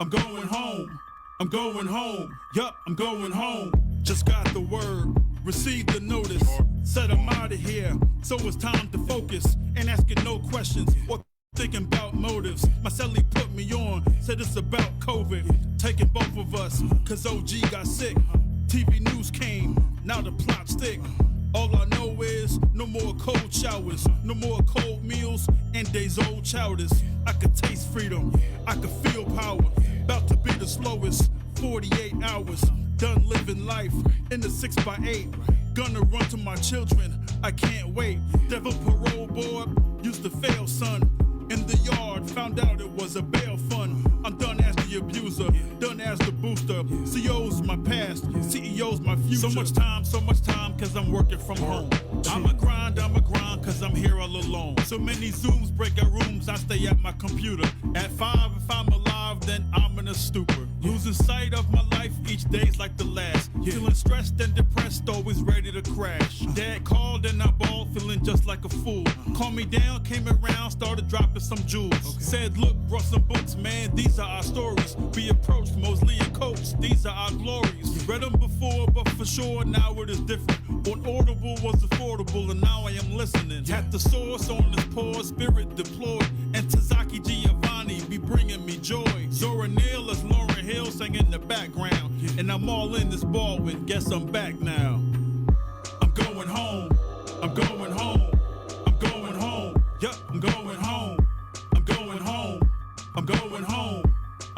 I'm going home. I'm going home. Yup, I'm going home. Just got the word. Received the notice. Said I'm out of here. So it's time to focus. Ain't asking no questions or thinking about motives. My cellie put me on. Said it's about COVID. Taking both of us. Cause OG got sick. TV news came. Now the plot's thick. All I know is no more cold showers, no more cold meals, and days old chowders. I could taste freedom, I could feel power. About to be the slowest 48 hours. Done living life in the 6x8. Gonna run to my children, I can't wait. Devil parole board used to fail, son. In the yard, found out it was a bail fund. I'm done as the abuser, done as the booster. CEO's my past, CEO's my future. So much time, cause I'm working from home. I'm a grind, cause I'm here all alone. So many Zooms, breakout rooms, I stay at my computer. At 5, if I'm alive, then I'm in a stupor. Losing sight of my life, each day's like the last. Feeling stressed and depressed, always ready to crash. Dad called and I bawled, feeling just like a fool. Calmed me down, came around, started dropping some jewels. Said, look, brought some books, man, these are our stories. We approached Mosley and Coates, these are our glories. Read them before, but for sure, now it is different. On Audible was affordable, and now I am listening. Tap the source on this poor spirit deployed. And Tazaki Giovanni be bringing me joy. Zora Neale is Lauryn Hill singing in the background. And I'm all in this ball with, guess I'm back now. I'm going home. I'm going home. I'm going home. Yup, I'm going home. I'm going home. I'm going home.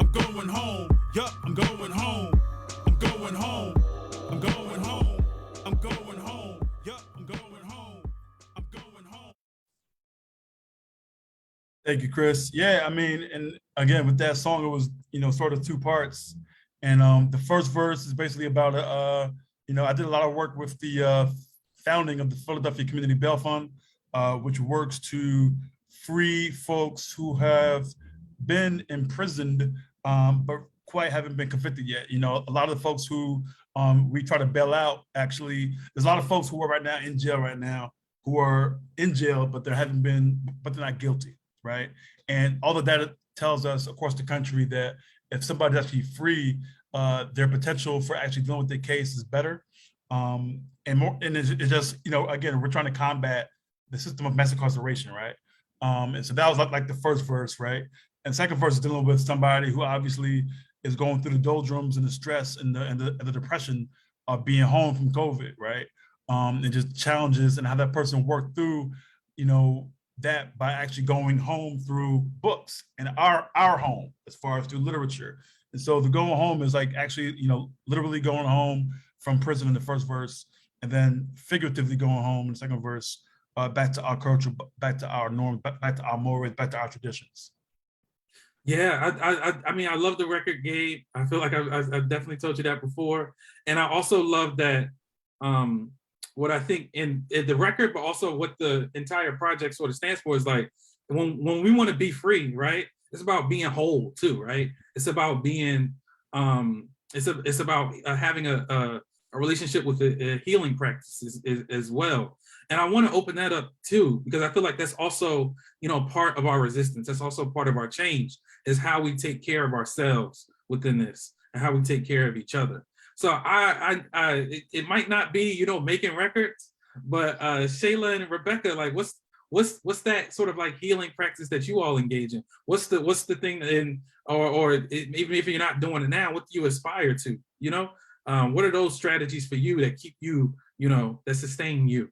I'm going home. Yup, I'm going home. I'm going home. I'm going home. I'm going home. Yup, I'm going home. I'm going home. Thank you, Chris. Yeah, I mean, and again, with that song, it was, sort of two parts. And the first verse is basically about, I did a lot of work with the founding of the Philadelphia Community Bail Fund, which works to free folks who have been imprisoned, but quite haven't been convicted yet. A lot of the folks who we try to bail out, actually, there's a lot of folks who are right now in jail right now, who are in jail, but they're not guilty, right? And all the data tells us across the country that if somebody's actually free, their potential for actually dealing with their case is better. And it's just, again, we're trying to combat the system of mass incarceration, right? And so that was like the first verse, right? And second verse is dealing with somebody who obviously is going through the doldrums and the stress and the depression of being home from COVID, right? And just challenges and how that person worked through, that by actually going home through books and our home as far as through literature. And so the going home is like actually, literally going home from prison in the first verse, and then figuratively going home in the second verse, back to our culture, back to our norms, back to our mores, back to our traditions. Yeah, I mean, I love the record, Gabe. I feel like I've definitely told you that before. And I also love that what I think in the record, but also what the entire project sort of stands for is like, when we want to be free, right? It's about being whole too, right? It's about being, it's about having a relationship with a healing practice as well. And I want to open that up too, because I feel like that's also, part of our resistance. That's also part of our change, is how we take care of ourselves within this and how we take care of each other. So it might not be, making records, but Shayla and Rebecca, like what's that sort of like healing practice that you all engage in? What's the thing even if you're not doing it now, what do you aspire to? What are those strategies for you that keep you, that sustain you?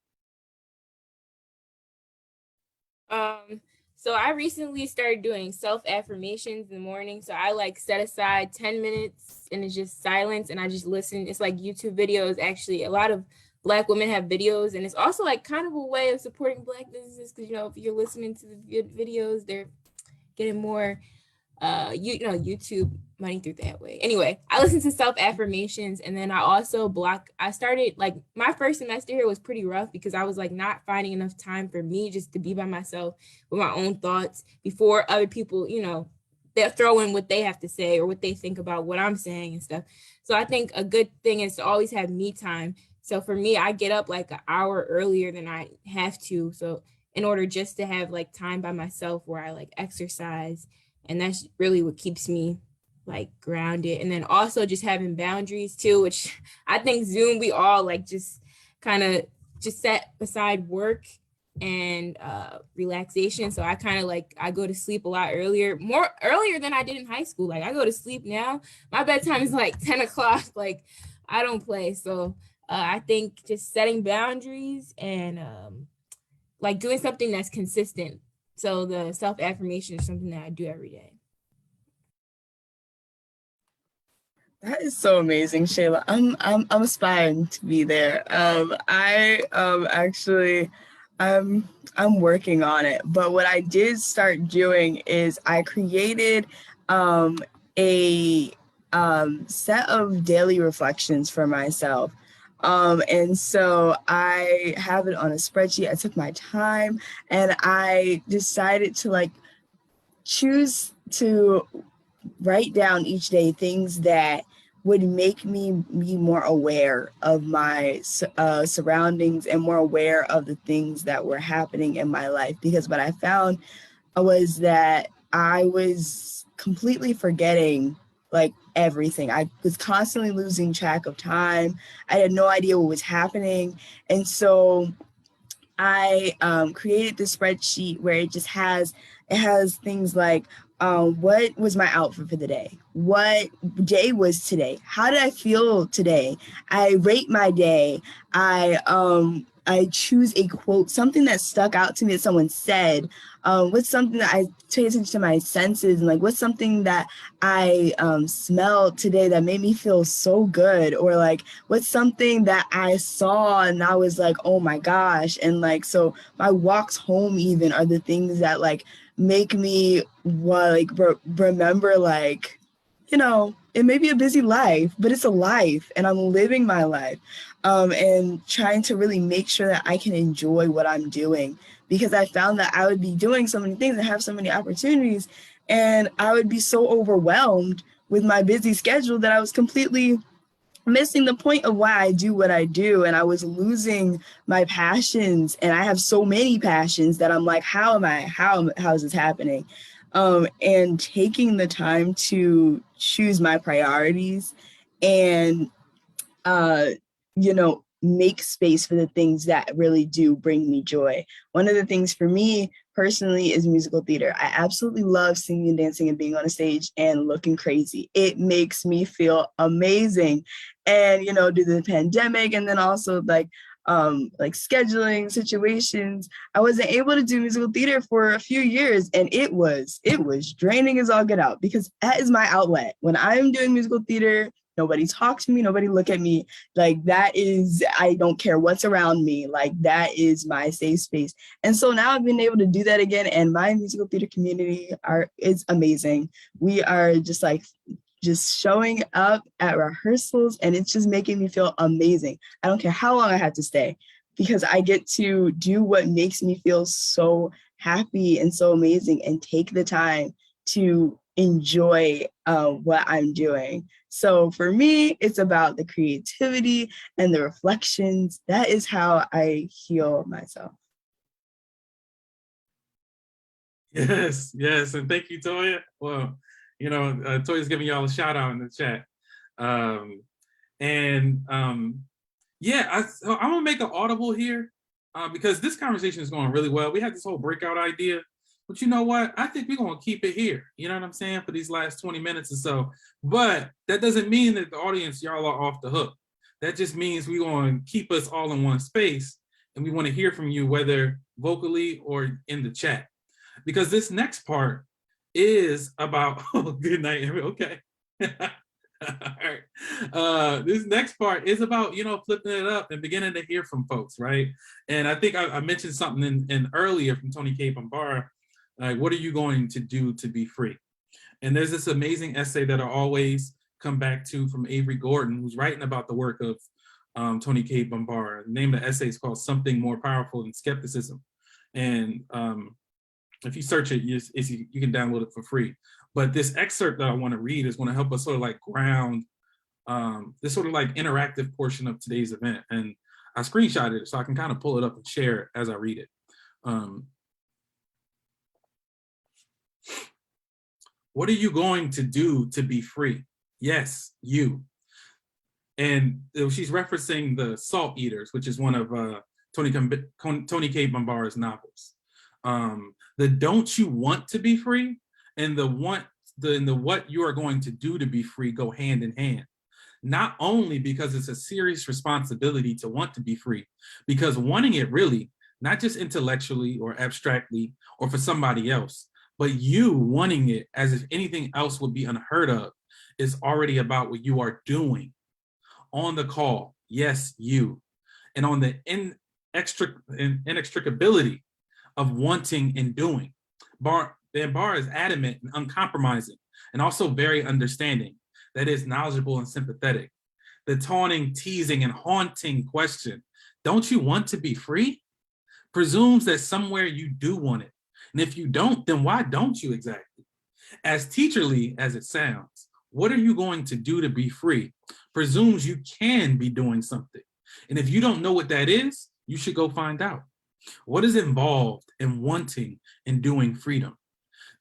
So I recently started doing self-affirmations in the morning. So I like set aside 10 minutes and it's just silence and I just listen. It's like YouTube videos. Actually, a lot of Black women have videos, and it's also like kind of a way of supporting Black businesses because, you know, if you're listening to the videos, they're getting more YouTube money through that way. Anyway, I listened to self-affirmations, and then I started, like, my first semester here was pretty rough because I was like not finding enough time for me just to be by myself with my own thoughts before other people, you know, they're throwing what they have to say or what they think about what I'm saying and stuff. So I think a good thing is to always have me time. So for me, I get up like an hour earlier than I have to. So in order just to have like time by myself where I like exercise, and that's really what keeps me like grounded. And then also just having boundaries too, which I think Zoom, we all like just kind of just set aside work and relaxation. So I kind of like, I go to sleep a lot more earlier than I did in high school. Like I go to sleep now, my bedtime is like 10 o'clock. Like I don't play. So I think just setting boundaries and like doing something that's consistent. So the self-affirmation is something that I do every day. That is so amazing, Shayla. I'm aspiring to be there. I'm working on it. But what I did start doing is I created a set of daily reflections for myself. And so I have it on a spreadsheet. I took my time and I decided to like choose to write down each day things that would make me be more aware of my surroundings and more aware of the things that were happening in my life. Because what I found was that I was completely forgetting like everything. I was constantly losing track of time. I had no idea what was happening. And so I created this spreadsheet where it has things like what was my outfit for the day? What day was today? How did I feel today? I rate my day. I choose a quote, something that stuck out to me that someone said. What's something that I pay attention to my senses, and like what's something that I smelled today that made me feel so good, or like what's something that I saw and I was like, oh my gosh. And like, so my walks home even are the things that like make me remember like, you know, it may be a busy life, but it's a life and I'm living my life. And trying to really make sure that I can enjoy what I'm doing, because I found that I would be doing so many things and have so many opportunities, and I would be so overwhelmed with my busy schedule that I was completely missing the point of why I do what I do. And I was losing my passions, and I have so many passions that I'm like, how is this happening? And taking the time to choose my priorities and make space for the things that really do bring me joy. One of the things for me personally is musical theater. I absolutely love singing and dancing and being on a stage and looking crazy. It makes me feel amazing. And, due to the pandemic and then also like scheduling situations, I wasn't able to do musical theater for a few years, and it was draining as all get out, because that is my outlet. When I'm doing musical theater, nobody talk to me, nobody look at me. Like that is, I don't care what's around me. Like that is my safe space. And so now I've been able to do that again. And my musical theater community is amazing. We are just showing up at rehearsals, and it's just making me feel amazing. I don't care how long I have to stay, because I get to do what makes me feel so happy and so amazing, and take the time to enjoy what I'm doing. So for me, it's about the creativity and the reflections. That is how I heal myself. Yes, and thank you, Toya. Well, Toya's giving y'all a shout out in the chat. I'm gonna make an audible here because this conversation is going really well. We had this whole breakout idea, but you know what? I think we're gonna keep it here. You know what I'm saying? For these last 20 minutes or so. But that doesn't mean that the audience, y'all are off the hook. That just means we're gonna keep us all in one space. And we want to hear from you, whether vocally or in the chat, because this next part is about, oh, good night, okay. All right. This next part is about, flipping it up and beginning to hear from folks, right? And I think I mentioned something in earlier from Tony K. Bombara, like, what are you going to do to be free? And there's this amazing essay that I always come back to from Avery Gordon, who's writing about the work of Tony K. Bombara. The name of the essay is called Something More Powerful Than Skepticism. And if you search it, you can download it for free. But this excerpt that I want to read is going to help us sort of like ground this sort of like interactive portion of today's event. And I screenshotted it so I can kind of pull it up and share it as I read it. What are you going to do to be free? Yes, you. And she's referencing The Salt Eaters, which is one of Tony K. Bombara's novels. The don't you want to be free and the what you are going to do to be free go hand in hand. Not only because it's a serious responsibility to want to be free, because wanting it really, not just intellectually or abstractly or for somebody else, but you wanting it as if anything else would be unheard of, is already about what you are doing. On the call, yes, you. And on the inextricability of wanting and doing. Bombara is adamant and uncompromising, and also very understanding, that is knowledgeable and sympathetic. The taunting, teasing, and haunting question, don't you want to be free? Presumes that somewhere you do want it. And if you don't, then why don't you exactly? As teacherly as it sounds, what are you going to do to be free? Presumes you can be doing something. And if you don't know what that is, you should go find out. What is involved in wanting and doing freedom?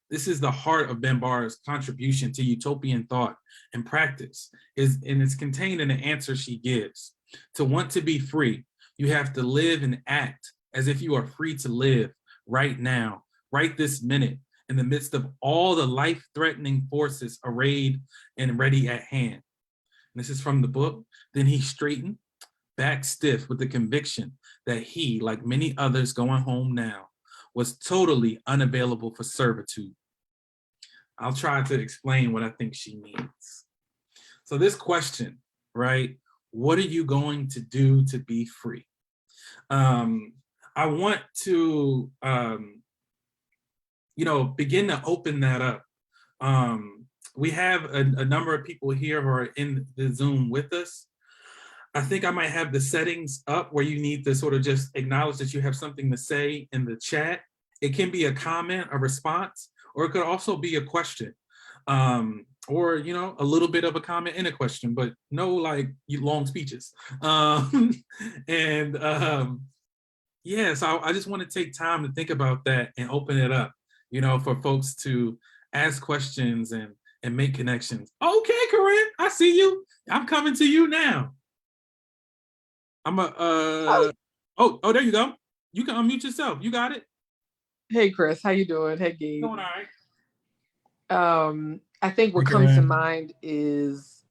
This is the heart of Bombara's contribution to utopian thought and practice, and it's contained in the answer she gives. To want to be free, you have to live and act as if you are free to live right now, right this minute, in the midst of all the life-threatening forces arrayed and ready at hand. And this is from the book. Then he straightened, back stiff with the conviction that he, like many others going home now, was totally unavailable for servitude. I'll try to explain what I think she means. So this question, right? What are you going to do to be free? I want to, begin to open that up. We have a number of people here who are in the Zoom with us. I think I might have the settings up where you need to sort of just acknowledge that you have something to say in the chat. It can be a comment, a response, or it could also be a question, or a little bit of a comment and a question, but no like long speeches. So I just want to take time to think about that and open it up, for folks to ask questions and make connections. Okay, Corinne, I see you. I'm coming to you now. Oh, there you go. You can unmute yourself. You got it. Hey, Chris, how you doing? Hey, Gabe. Doing all right. I think what comes to mind is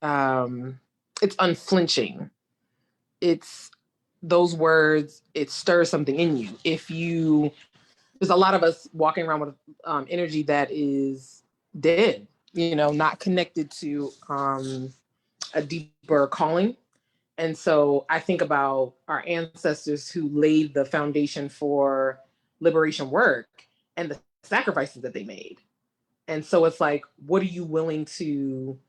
it's unflinching. It's those words, it stirs something in you. There's a lot of us walking around with energy that is dead, not connected to a deeper calling. And so I think about our ancestors who laid the foundation for liberation work and the sacrifices that they made. And so it's like, what are you willing to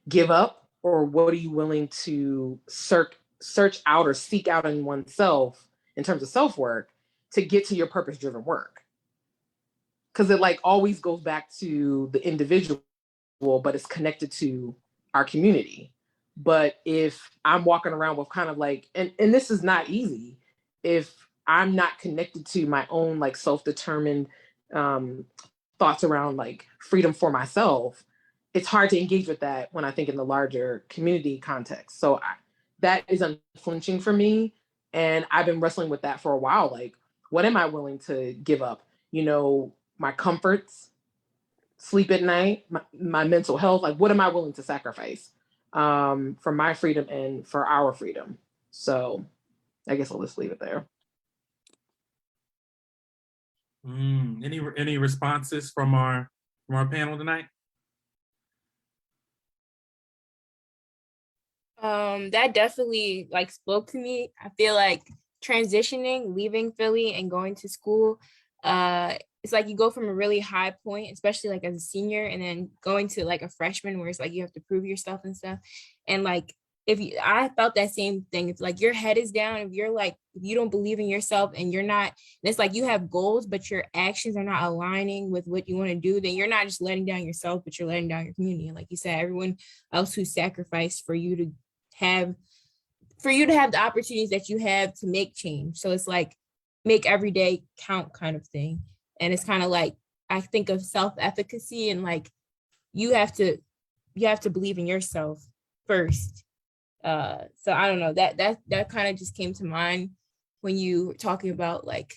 give up, or what are you willing to search out or seek out in oneself in terms of self-work to get to your purpose-driven work? Because it like always goes back to the individual, but it's connected to our community. But if I'm walking around with kind of like, and this is not easy, if I'm not connected to my own like self-determined thoughts around like freedom for myself, it's hard to engage with that when I think in the larger community context. So that is unflinching for me. And I've been wrestling with that for a while. Like, what am I willing to give up? My comforts, sleep at night, my mental health, like what am I willing to sacrifice for my freedom and for our freedom? So I guess I'll just leave it there. Any responses from our panel tonight? That definitely like spoke to me. I feel like transitioning, leaving Philly and going to school, it's like you go from a really high point, especially like as a senior, and then going to like a freshman where it's like you have to prove yourself and stuff. And like I felt that same thing. If like your head is down, if you're like, if you don't believe in yourself and you're not, and it's like you have goals, but your actions are not aligning with what you want to do, then you're not just letting down yourself, but you're letting down your community. And like you said, everyone else who sacrificed for you to have the opportunities that you have to make change. So it's like make every day count kind of thing. And it's kind of like I think of self-efficacy and like you have to believe in yourself first. So I don't know, that kind of just came to mind when you were talking about like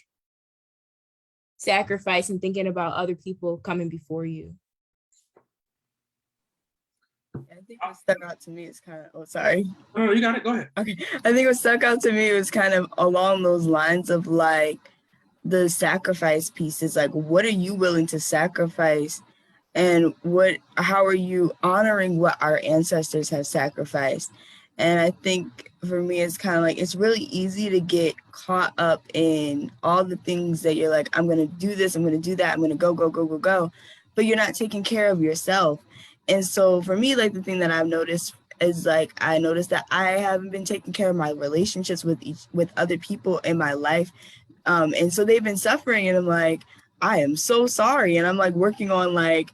sacrifice and thinking about other people coming before you. I think what stuck out to me is kind of, oh, sorry. No, you got it. Go ahead. Okay. I think what stuck out to me was kind of along those lines of like the sacrifice pieces. Like, what are you willing to sacrifice? And how are you honoring what our ancestors have sacrificed? And I think for me, it's kind of like, it's really easy to get caught up in all the things that you're like, I'm going to do this, I'm going to do that, I'm going to go, but you're not taking care of yourself. And so for me, like the thing that I've noticed is like, I noticed that I haven't been taking care of my relationships with other people in my life. And so they've been suffering and I'm like, I am so sorry. And I'm like working on like,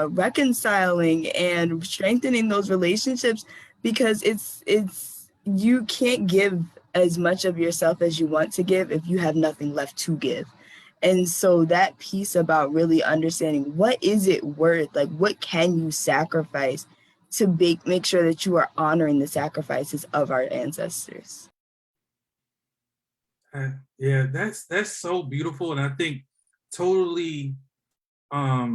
reconciling and strengthening those relationships, because it's you can't give as much of yourself as you want to give if you have nothing left to give. And so that piece about really understanding what is it worth, like what can you sacrifice to make sure that you are honoring the sacrifices of our ancestors. Yeah, that's so beautiful, and I think totally how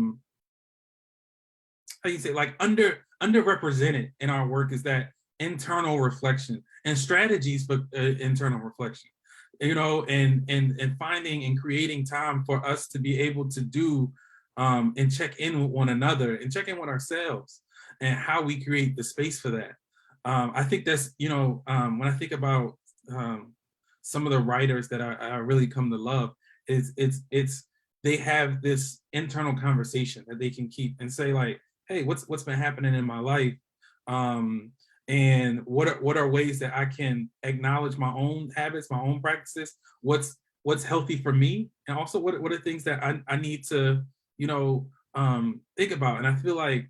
you say, like underrepresented in our work is that internal reflection and strategies for internal reflection, you know, and finding and creating time for us to be able to do and check in with one another and check in with ourselves and how we create the space for that. I think that's, you know, when I think about some of the writers that I really come to love, it's they have this internal conversation that they can keep and say like, hey, what's been happening in my life? And what are ways that I can acknowledge my own habits, my own practices, what's healthy for me, and also what are things that I need to, you know, think about. And I feel like,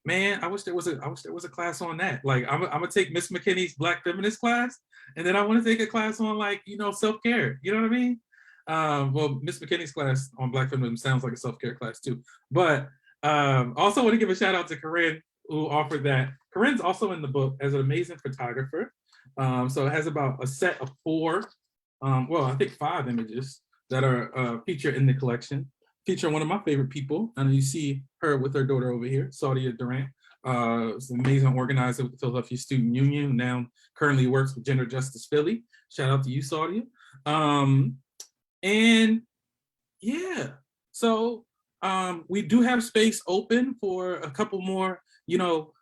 man, I wish there was a class on that. Like I'm gonna take Miss McKinney's Black Feminist class, and then I want to take a class on like, you know, self-care. You know what I mean? Well, Miss McKinney's class on Black Feminism sounds like a self-care class too. But also want to give a shout out to Corinne who offered that. Corinne's also in the book as an amazing photographer. So it has about a set of 4, well, I think 5 images that are featured in the collection. Feature one of my favorite people, and you see her with her daughter over here, Saudia Durant. Is an amazing organizer with the Philadelphia Student Union, now currently works with Gender Justice Philly. Shout out to you, Saudia. And yeah, so we do have space open for a couple more, you know,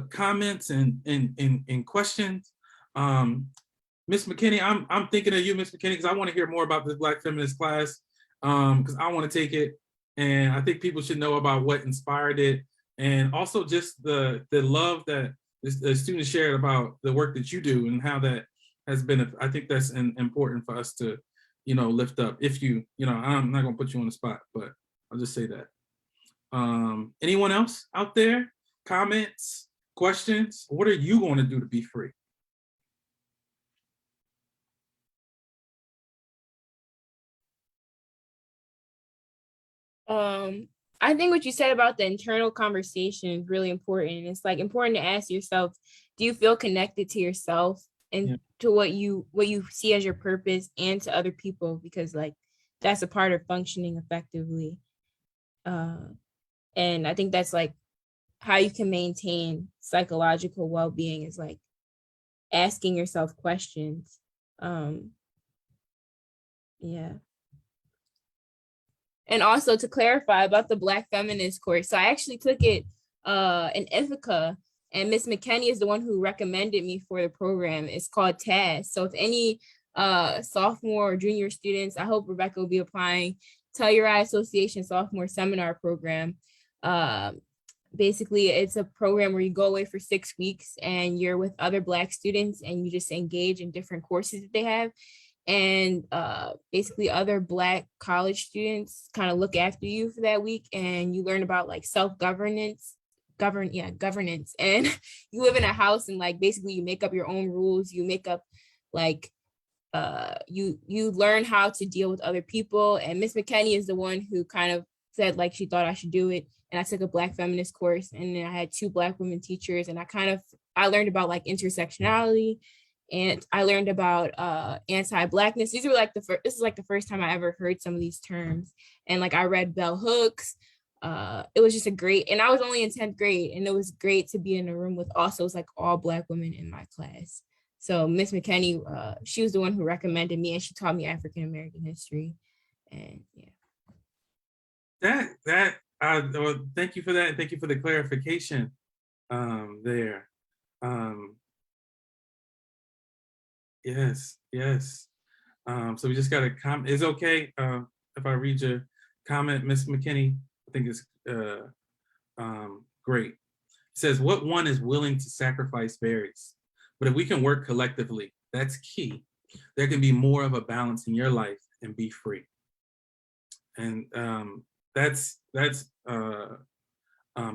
comments and questions. Miss McKinney, I'm thinking of you, Miss McKinney, because I want to hear more about this Black Feminist class, because I want to take it, and I think people should know about what inspired it, and also just the love that the students shared about the work that you do and how that has been. I think that's important for us to, you know, lift up. If you know, I'm not gonna put you on the spot, but I'll just say that. Anyone else out there? Comments, questions? What are you going to do to be free? I think what you said about the internal conversation is really important. It's like important to ask yourself, do you feel connected to yourself and to what you see as your purpose, and to other people, because like that's a part of functioning effectively. And I think that's like how you can maintain psychological well-being is like asking yourself questions. Yeah. And also to clarify about the Black Feminist course. So I actually took it in Ithaca, and Miss McKinney is the one who recommended me for the program. It's called TAS. So if any sophomore or junior students, I hope Rebecca will be applying, Telluride Association Sophomore Seminar Program. Basically, it's a program where you go away for 6 weeks and you're with other Black students and you just engage in different courses that they have. And basically other Black college students kind of look after you for that week, and you learn about like self-governance, governance. And you live in a house and like basically you make up your own rules. You make up like you learn how to deal with other people. And Miss McKinney is the one who kind of said like she thought I should do it. And I took a Black feminist course, and then I had 2 Black women teachers, and I learned about like intersectionality, and I learned about anti-Blackness. This is like the first time I ever heard some of these terms. And like I read bell hooks. It was just and I was only in 10th grade, and it was great to be in a room with also like all Black women in my class. So Miss McKinney, she was the one who recommended me, and she taught me African American history. And yeah. Well, thank you for that. Thank you for the clarification there. Yes. So we just got a comment. Is it okay if I read your comment, Ms. McKinney? I think it's great. It says, what one is willing to sacrifice varies, but if we can work collectively, that's key. There can be more of a balance in your life and be free. And that's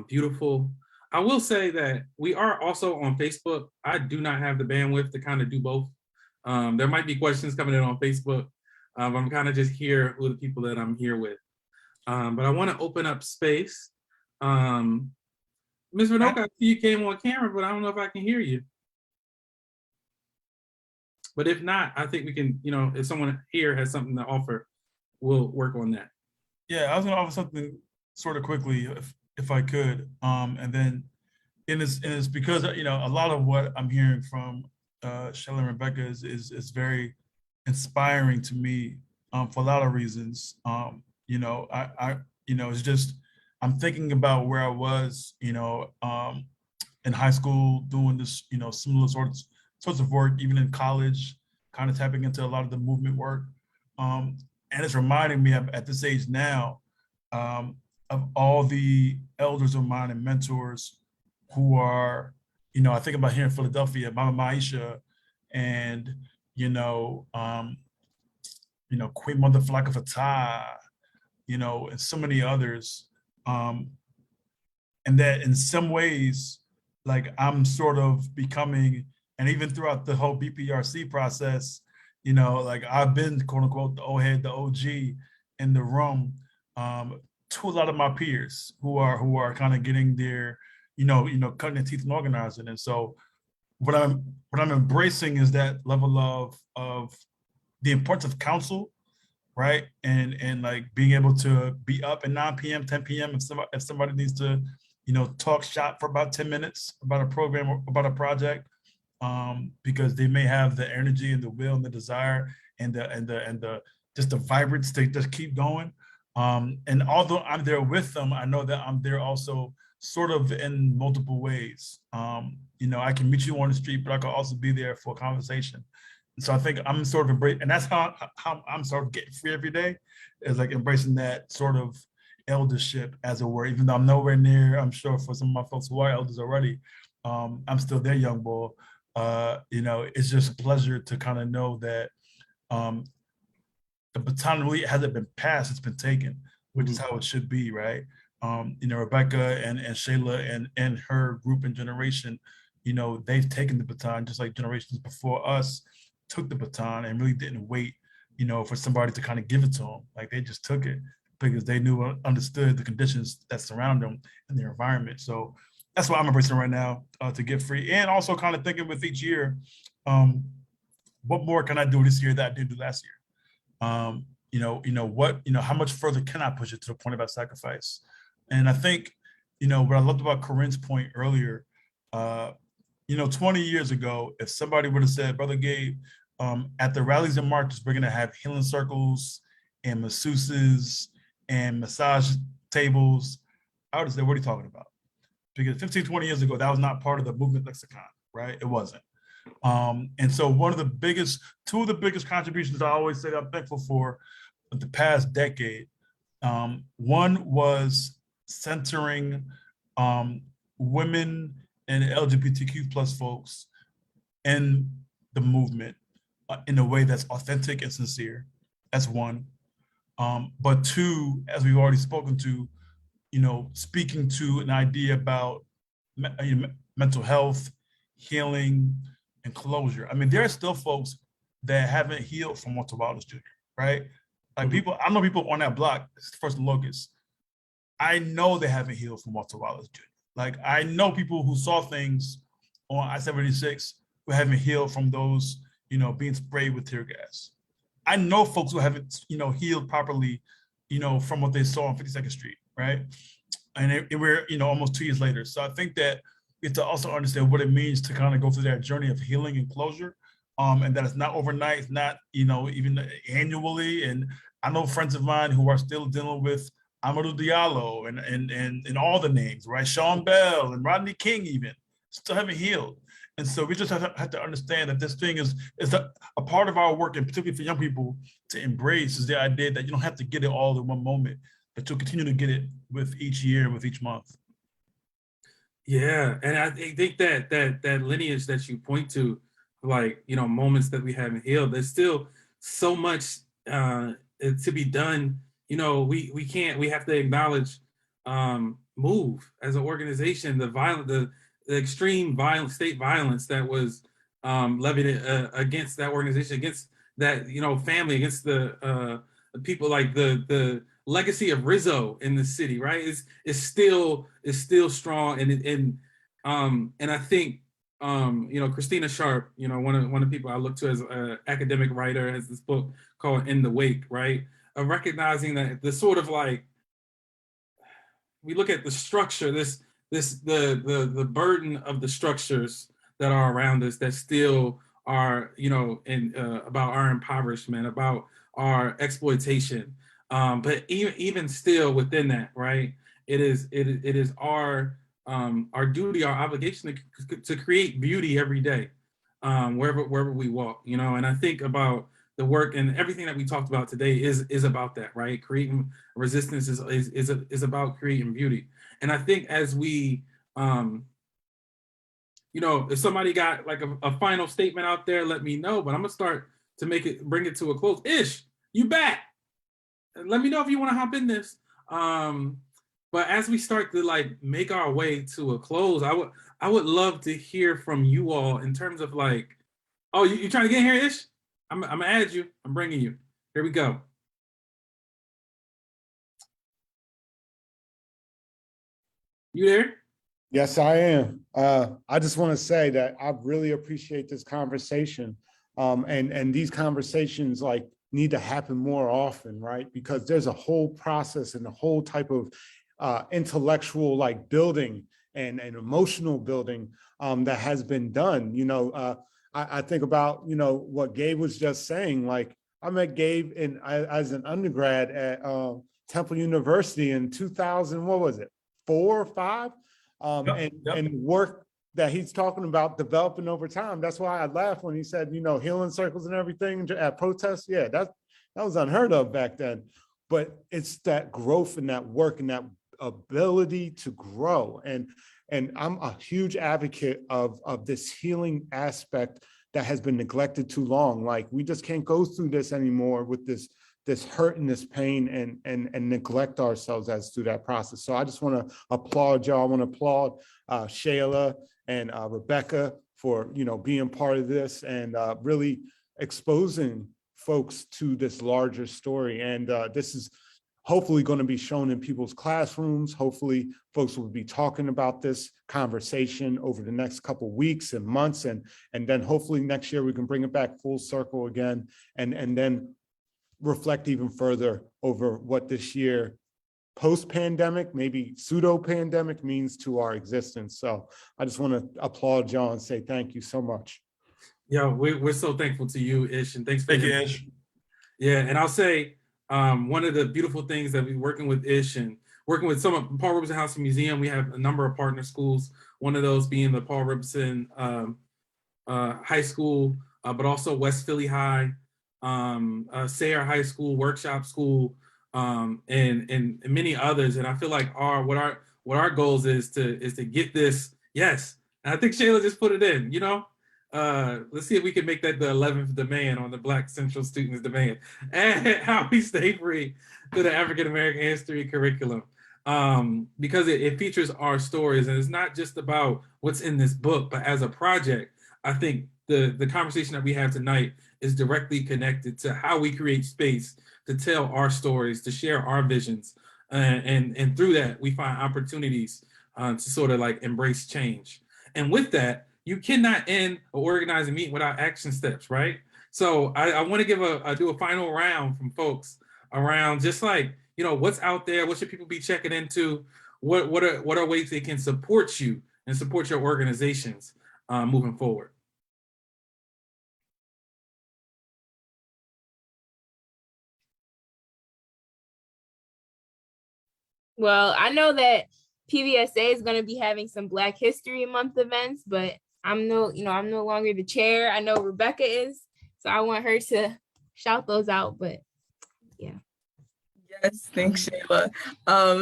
beautiful. I will say that we are also on Facebook. I do not have the bandwidth to kind of do both. There might be questions coming in on Facebook. I'm kind of just here with the people that I'm here with. But I want to open up space. Ms. Renoka, I see you came on camera, but I don't know if I can hear you. But if not, I think we can, if someone here has something to offer, we'll work on that. Yeah, I was going to offer something sort of quickly, if I could. And then, it's because, a lot of what I'm hearing from Shayla and Rebecca is very inspiring to me for a lot of reasons. It's just, I'm thinking about where I was, in high school doing this, similar sorts of work, even in college, kind of tapping into a lot of the movement work. And it's reminding me at this age now of all the elders of mine and mentors who are, I think about here in Philadelphia, Mama Maisha and, Queen Mother Flocka Fatah, and so many others. And that in some ways, like I'm sort of becoming, and even throughout the whole BPRC process, like I've been quote unquote the old head, the OG in the room to a lot of my peers who are kind of getting their, cutting their teeth and organizing. And so what I'm embracing is that level of the importance of counsel, right? And like being able to be up at 9 p.m., 10 p.m. if somebody needs to, talk shop for about 10 minutes about a program or about a project. Because they may have the energy and the will and the desire and the just the vibrance to just keep going. And although I'm there with them, I know that I'm there also sort of in multiple ways. I can meet you on the street, but I can also be there for a conversation. And so I think I'm sort of embracing, and that's how I'm sort of getting free every day, is like embracing that sort of eldership, as it were, even though I'm nowhere near, I'm sure for some of my folks who are elders already, I'm still their young boy. It's just a pleasure to kind of know that the baton really hasn't been passed, it's been taken, which is how it should be, right? Rebecca and Shayla and her group and generation, they've taken the baton just like generations before us took the baton and really didn't wait, for somebody to kind of give it to them. Like they just took it because they knew, understood the conditions that surround them and their environment. So that's what I'm embracing right now, to get free, and also kind of thinking with each year, what more can I do this year that I didn't do last year? How much further can I push it to the point about sacrifice? And I think, what I loved about Corinne's point earlier, 20 years ago, if somebody would have said, Brother Gabe, at the rallies and marches, we're going to have healing circles and masseuses and massage tables, I would have said, what are you talking about? Because 15, 20 years ago, that was not part of the movement lexicon, right? It wasn't. And so two of the biggest contributions I always say I'm thankful for the past decade, one was centering women and LGBTQ plus folks in the movement in a way that's authentic and sincere. That's one. But two, as we've already spoken to, speaking to an idea about mental health, healing, and closure. I mean, there are still folks that haven't healed from Walter Wallace Jr., right? Like I know people on that block, First and Locust, I know they haven't healed from Walter Wallace Jr. Like I know people who saw things on I-76 who haven't healed from those, being sprayed with tear gas. I know folks who haven't, healed properly, from what they saw on 52nd Street, right? And we're, almost 2 years later. So I think that we have to also understand what it means to kind of go through that journey of healing and closure. And that it's not overnight, it's not, even annually. And I know friends of mine who are still dealing with Amadou Diallo and all the names, right? Sean Bell and Rodney King even still haven't healed. And so we just have to understand that this thing is a part of our work, and particularly for young people to embrace, is the idea that you don't have to get it all in one moment, but you'll continue to get it with each year, with each month. Yeah, and I think that lineage that you point to, like, moments that we haven't healed, there's still so much to be done. We have to acknowledge MOVE as an organization, the extreme violent state violence that was levied against that organization, against that family, against the people, like the legacy of Rizzo in the city, right? Is still strong, and I think Christina Sharp, one of the people I look to as an academic writer, has this book called In the Wake, right? Of recognizing that the sort of like, we look at the structure, the burden of the structures that are around us that still are, about our impoverishment, about our exploitation. But even still within that, right? It is our duty, our obligation to create beauty every day, wherever we walk, And I think about the work and everything that we talked about today is about that, right? Creating resistance is about creating beauty. And I think as we, if somebody got like a final statement out there, let me know. But I'm gonna start to bring it to a close. Ish, you back? Let me know if you want to hop in this. But as we start to make our way to a close, I would love to hear from you all in terms of you trying to get in here, Ish? I'm gonna add you. I'm bringing you. Here we go. You there? Yes, I am. I just want to say that I really appreciate this conversation, and these conversations need to happen more often, right? Because there's a whole process and a whole type of intellectual building and emotional building that has been done. I think about what Gabe was just saying. I met Gabe as an undergrad at Temple University in 2000. What was it? 4 or 5? And work that he's talking about developing over time. That's why I laughed when he said, healing circles and everything at protests. Yeah, that was unheard of back then. But it's that growth and that work and that ability to grow. And I'm a huge advocate of this healing aspect that has been neglected too long. We just can't go through this anymore with this hurt and this pain and neglect ourselves as through that process. So I just want to applaud y'all. I want to applaud Shayla and Rebecca for being part of this and really exposing folks to this larger story. And this is hopefully going to be shown in people's classrooms. Hopefully folks will be talking about this conversation over the next couple of weeks and months. And then hopefully next year we can bring it back full circle again and then reflect even further over what this year post-pandemic, maybe pseudo-pandemic means to our existence. So I just want to applaud y'all and say thank you so much. Yeah, we're so thankful to you, Ish, and thanks for Thank you, Ish. Yeah, and I'll say one of the beautiful things that we're working with Ish and working with some of Paul Robeson House and Museum, we have a number of partner schools, one of those being the Paul Robeson High School, but also West Philly High, Sayre High School, Workshop School, and many others. And I feel like what our goals is to get this. Yes, and I think Shayla just put it in. You know, let's see if we can make that the 11th demand on the Black Central Students Demand, and how we stay free to the African American history curriculum. Because it features our stories, and it's not just about what's in this book, but as a project, I think the conversation that we have tonight is directly connected to how we create space to tell our stories, to share our visions, and through that we find opportunities to sort of like embrace change. And with that, you cannot end or organize a meeting without action steps, right? So I want to do a final round from folks around just like, you know, what's out there, what should people be checking into, what are ways they can support you and support your organizations moving forward. Well, I know that PBSA is going to be having some Black History Month events, but I'm no longer the chair. I know Rebecca is, so I want her to shout those out, but yeah. Yes, thanks, Shayla.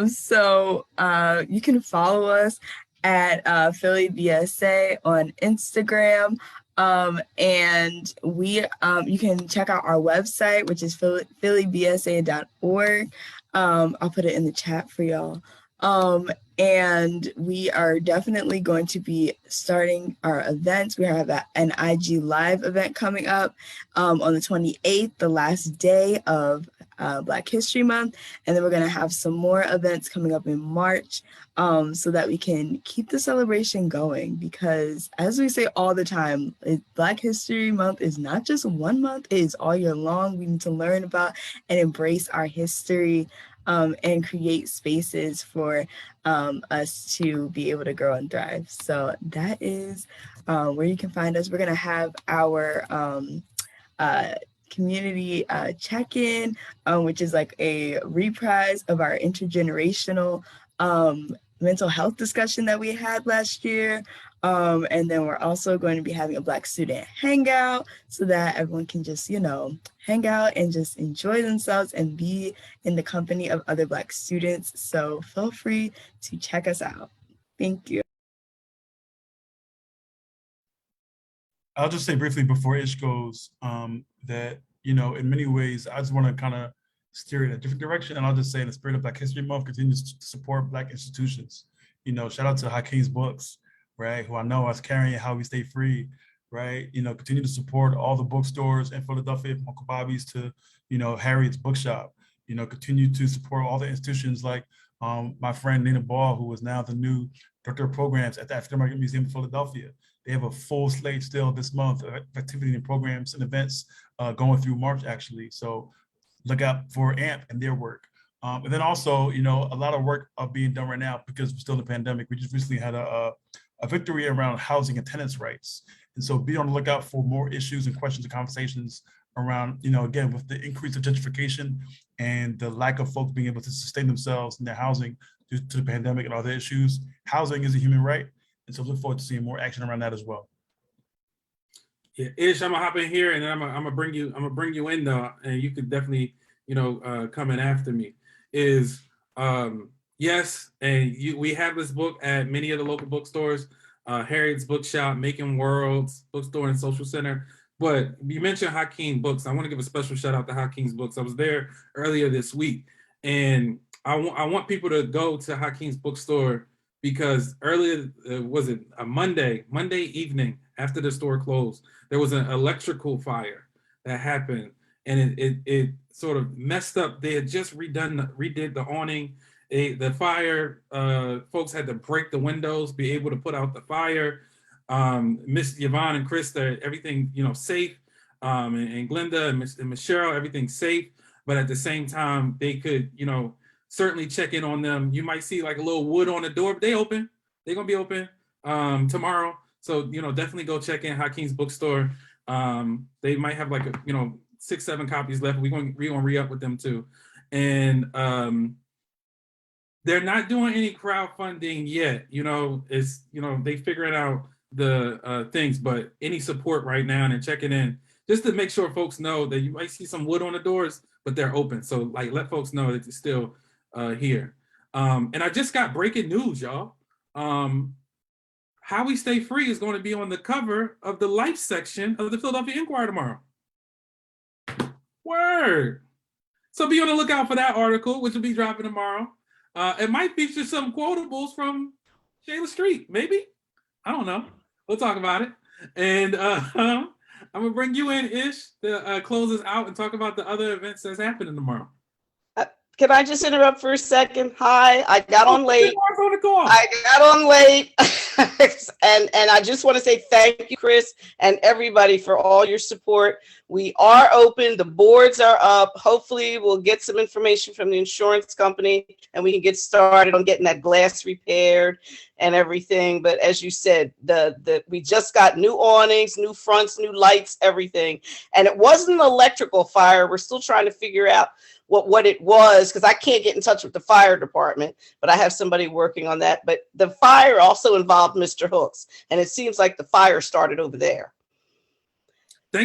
So you can follow us at Philly BSA on Instagram. And you can check out our website, which is phillybsa.org. I'll put it in the chat for y'all. And we are definitely going to be starting our events. We have an IG Live event coming up on the 28th, the last day of Black History Month. And then we're going to have some more events coming up in March so that we can keep the celebration going. Because as we say all the time, Black History Month is not just 1 month, it is all year long. We need to learn about and embrace our history and create spaces for us to be able to grow and thrive. So that is where you can find us. We're going to have our community check-in, which is like a reprise of our intergenerational mental health discussion that we had last year. And then we're also going to be having a Black student hangout so that everyone can just, hang out and just enjoy themselves and be in the company of other Black students. So feel free to check us out. Thank you. I'll just say briefly before Ish goes that, in many ways, I just want to kind of steer in a different direction. And I'll just say in the spirit of Black History Month, continues to support Black institutions. Shout out to Hakeem's Books, right? Who I know is carrying How We Stay Free, right? Continue to support all the bookstores in Philadelphia, from Uncle Bobby's to, Harriet's Bookshop. Continue to support all the institutions like my friend Nina Ball, who is now the new Director of Programs at the African American Museum of Philadelphia. They have a full slate still this month of activity and programs and events going through March, actually. So look out for AMP and their work. And then also, a lot of work being done right now because we're still in the pandemic. We just recently had a victory around housing and tenants' rights. And so be on the lookout for more issues and questions and conversations around, again, with the increase of gentrification and the lack of folks being able to sustain themselves in their housing due to the pandemic and other issues. Housing is a human right. And so look forward to seeing more action around that as well. Yeah, Ish, I'm gonna hop in here and then I'm gonna bring you in though, and you could definitely, come in after me. Yes, and we have this book at many of the local bookstores, Harriet's Bookshop, Making Worlds, Bookstore and Social Center. But you mentioned Hakeem Books. I want to give a special shout out to Hakeem's Books. I was there earlier this week, and I want people to go to Hakeem's Bookstore because earlier, was it a Monday evening after the store closed, there was an electrical fire that happened, and it sort of messed up. They had just redid the awning. The fire folks had to break the windows, be able to put out the fire. Miss Yvonne and Krista, everything safe, and Glenda and Miss Cheryl, everything safe. But at the same time, they could certainly check in on them. You might see like a little wood on the door, but they open. They're gonna be open tomorrow. So, definitely go check in Hakeem's bookstore. They might have like 6-7 copies left. We're gonna re-up with them too. And they're not doing any crowdfunding yet. They figuring out the things, but any support right now and checking in just to make sure folks know that you might see some wood on the doors, but they're open. So like, let folks know that it's still here. And I just got breaking news, y'all. How We Stay Free is going to be on the cover of the Life section of the Philadelphia Inquirer tomorrow. Word. So be on the lookout for that article, which will be dropping tomorrow. It might feature some quotables from Shayla Street, maybe. I don't know. We'll talk about it. And I'm going to bring you in, Ish, to close us out and talk about the other events that's happening tomorrow. Can I just interrupt for a second? Hi, I got on late. On the call. I got on late. and I just want to say thank you, Chris, and everybody for all your support. We are open. The boards are up. Hopefully we'll get some information from the insurance company and we can get started on getting that glass repaired and everything. But as you said, we just got new awnings, new fronts, new lights, everything. And it wasn't an electrical fire. We're still trying to figure out what it was, because I can't get in touch with the fire department, but I have somebody working on that. But the fire also involved Mr. Hooks, and it seems like the fire started over there.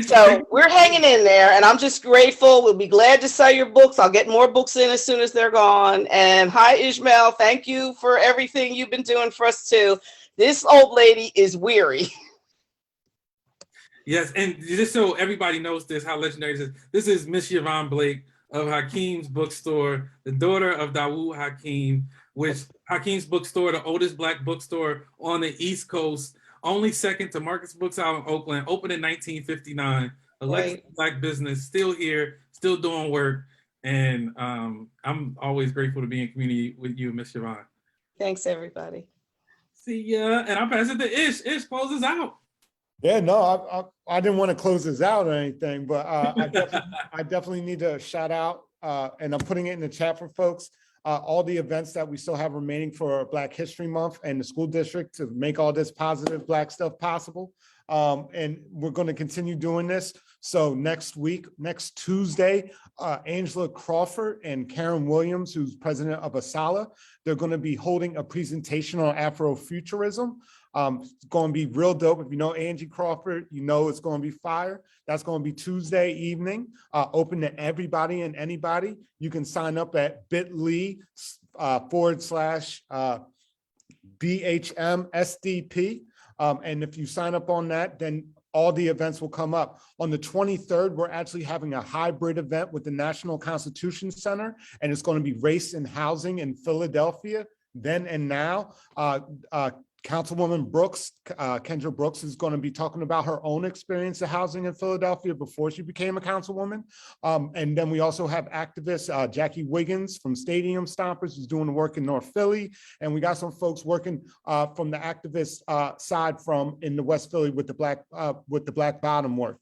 So we're hanging in there, and I'm just grateful. We'll be glad to sell your books. I'll get more books in as soon as they're gone. And hi, Ishmael. Thank you for everything you've been doing for us too. This old lady is weary. Yes, and just so everybody knows how legendary this is Miss Yvonne Blake of Hakeem's bookstore, the daughter of Dawood Hakeem, which Hakeem's bookstore, the oldest Black bookstore on the East Coast, only second to Marcus Books out in Oakland, opened in 1959. A legacy Black business, still here, still doing work. And I'm always grateful to be in community with you, Miss Yvonne. Thanks, everybody. See ya. And I'll pass it to Ish. Ish, close us out. Yeah, no, I didn't want to close this out or anything, but I definitely need to shout out, and I'm putting it in the chat for folks, all the events that we still have remaining for Black History Month and the school district to make all this positive Black stuff possible. And we're going to continue doing this. So next Tuesday, Angela Crawford and Karen Williams, who's president of ASALA, they're going to be holding a presentation on Afrofuturism. It's going to be real dope. If you know Angie Crawford, you know it's going to be fire. That's going to be Tuesday evening, open to everybody and anybody. You can sign up at bit.ly /BHM SDP. And if you sign up on that, then all the events will come up. On the 23rd, we're actually having a hybrid event with the National Constitution Center, and it's going to be race and housing in Philadelphia, then and now. Councilwoman Brooks, Kendra Brooks, is going to be talking about her own experience of housing in Philadelphia before she became a councilwoman. And then we also have activist Jackie Wiggins from Stadium Stompers, who's doing the work in North Philly. And we got some folks working from the activist side in the West Philly with the Black Bottom work.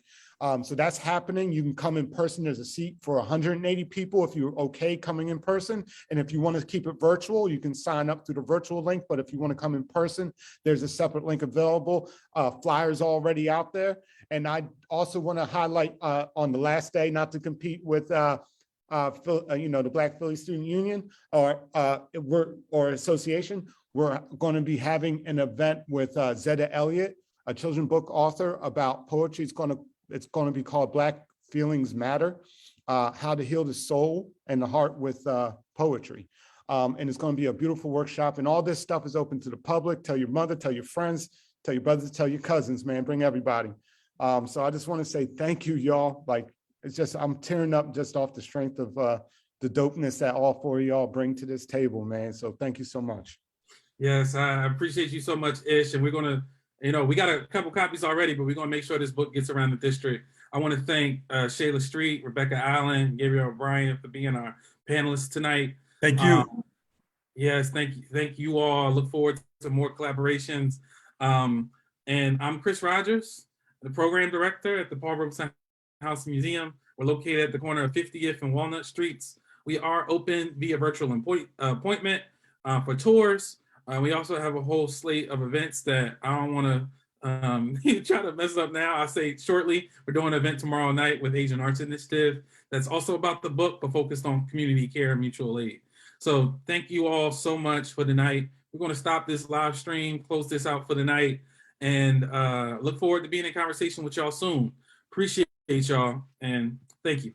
So that's happening. You can come in person. There's a seat for 180 people if you're okay coming in person. And if you want to keep it virtual, you can sign up through the virtual link. But if you want to come in person, there's a separate link available. Flyers already out there. And I also want to highlight on the last day, not to compete with the Black Philly Student Union or association, we're going to be having an event with Zeta Elliott, a children's book author, about poetry. It's going to be called Black Feelings Matter, How to Heal the Soul and the Heart with Poetry. And it's going to be a beautiful workshop. And all this stuff is open to the public. Tell your mother, tell your friends, tell your brothers, tell your cousins, man, bring everybody. So I just want to say thank you, y'all. Like, it's just, I'm tearing up just off the strength of the dopeness that all four of y'all bring to this table, man. So thank you so much. Yes, I appreciate you so much, Ish. And we're going to, we got a couple copies already, but we're going to make sure this book gets around the district. I want to thank Shayla Street, Rebecca Allen, Gabriel O'Brien for being our panelists tonight. Thank you. Yes, thank you. Thank you all. I look forward to more collaborations. And I'm Chris Rogers, the program director at the Paul Robeson House Museum. We're located at the corner of 50th and Walnut Streets We are open via virtual appointment for tours. We also have a whole slate of events that I don't want to try to mess up now. I'll say shortly, we're doing an event tomorrow night with Asian Arts Initiative that's also about the book, but focused on community care and mutual aid. So thank you all so much for the night. We're going to stop this live stream, close this out for the night, and look forward to being in conversation with y'all soon. Appreciate y'all, and thank you.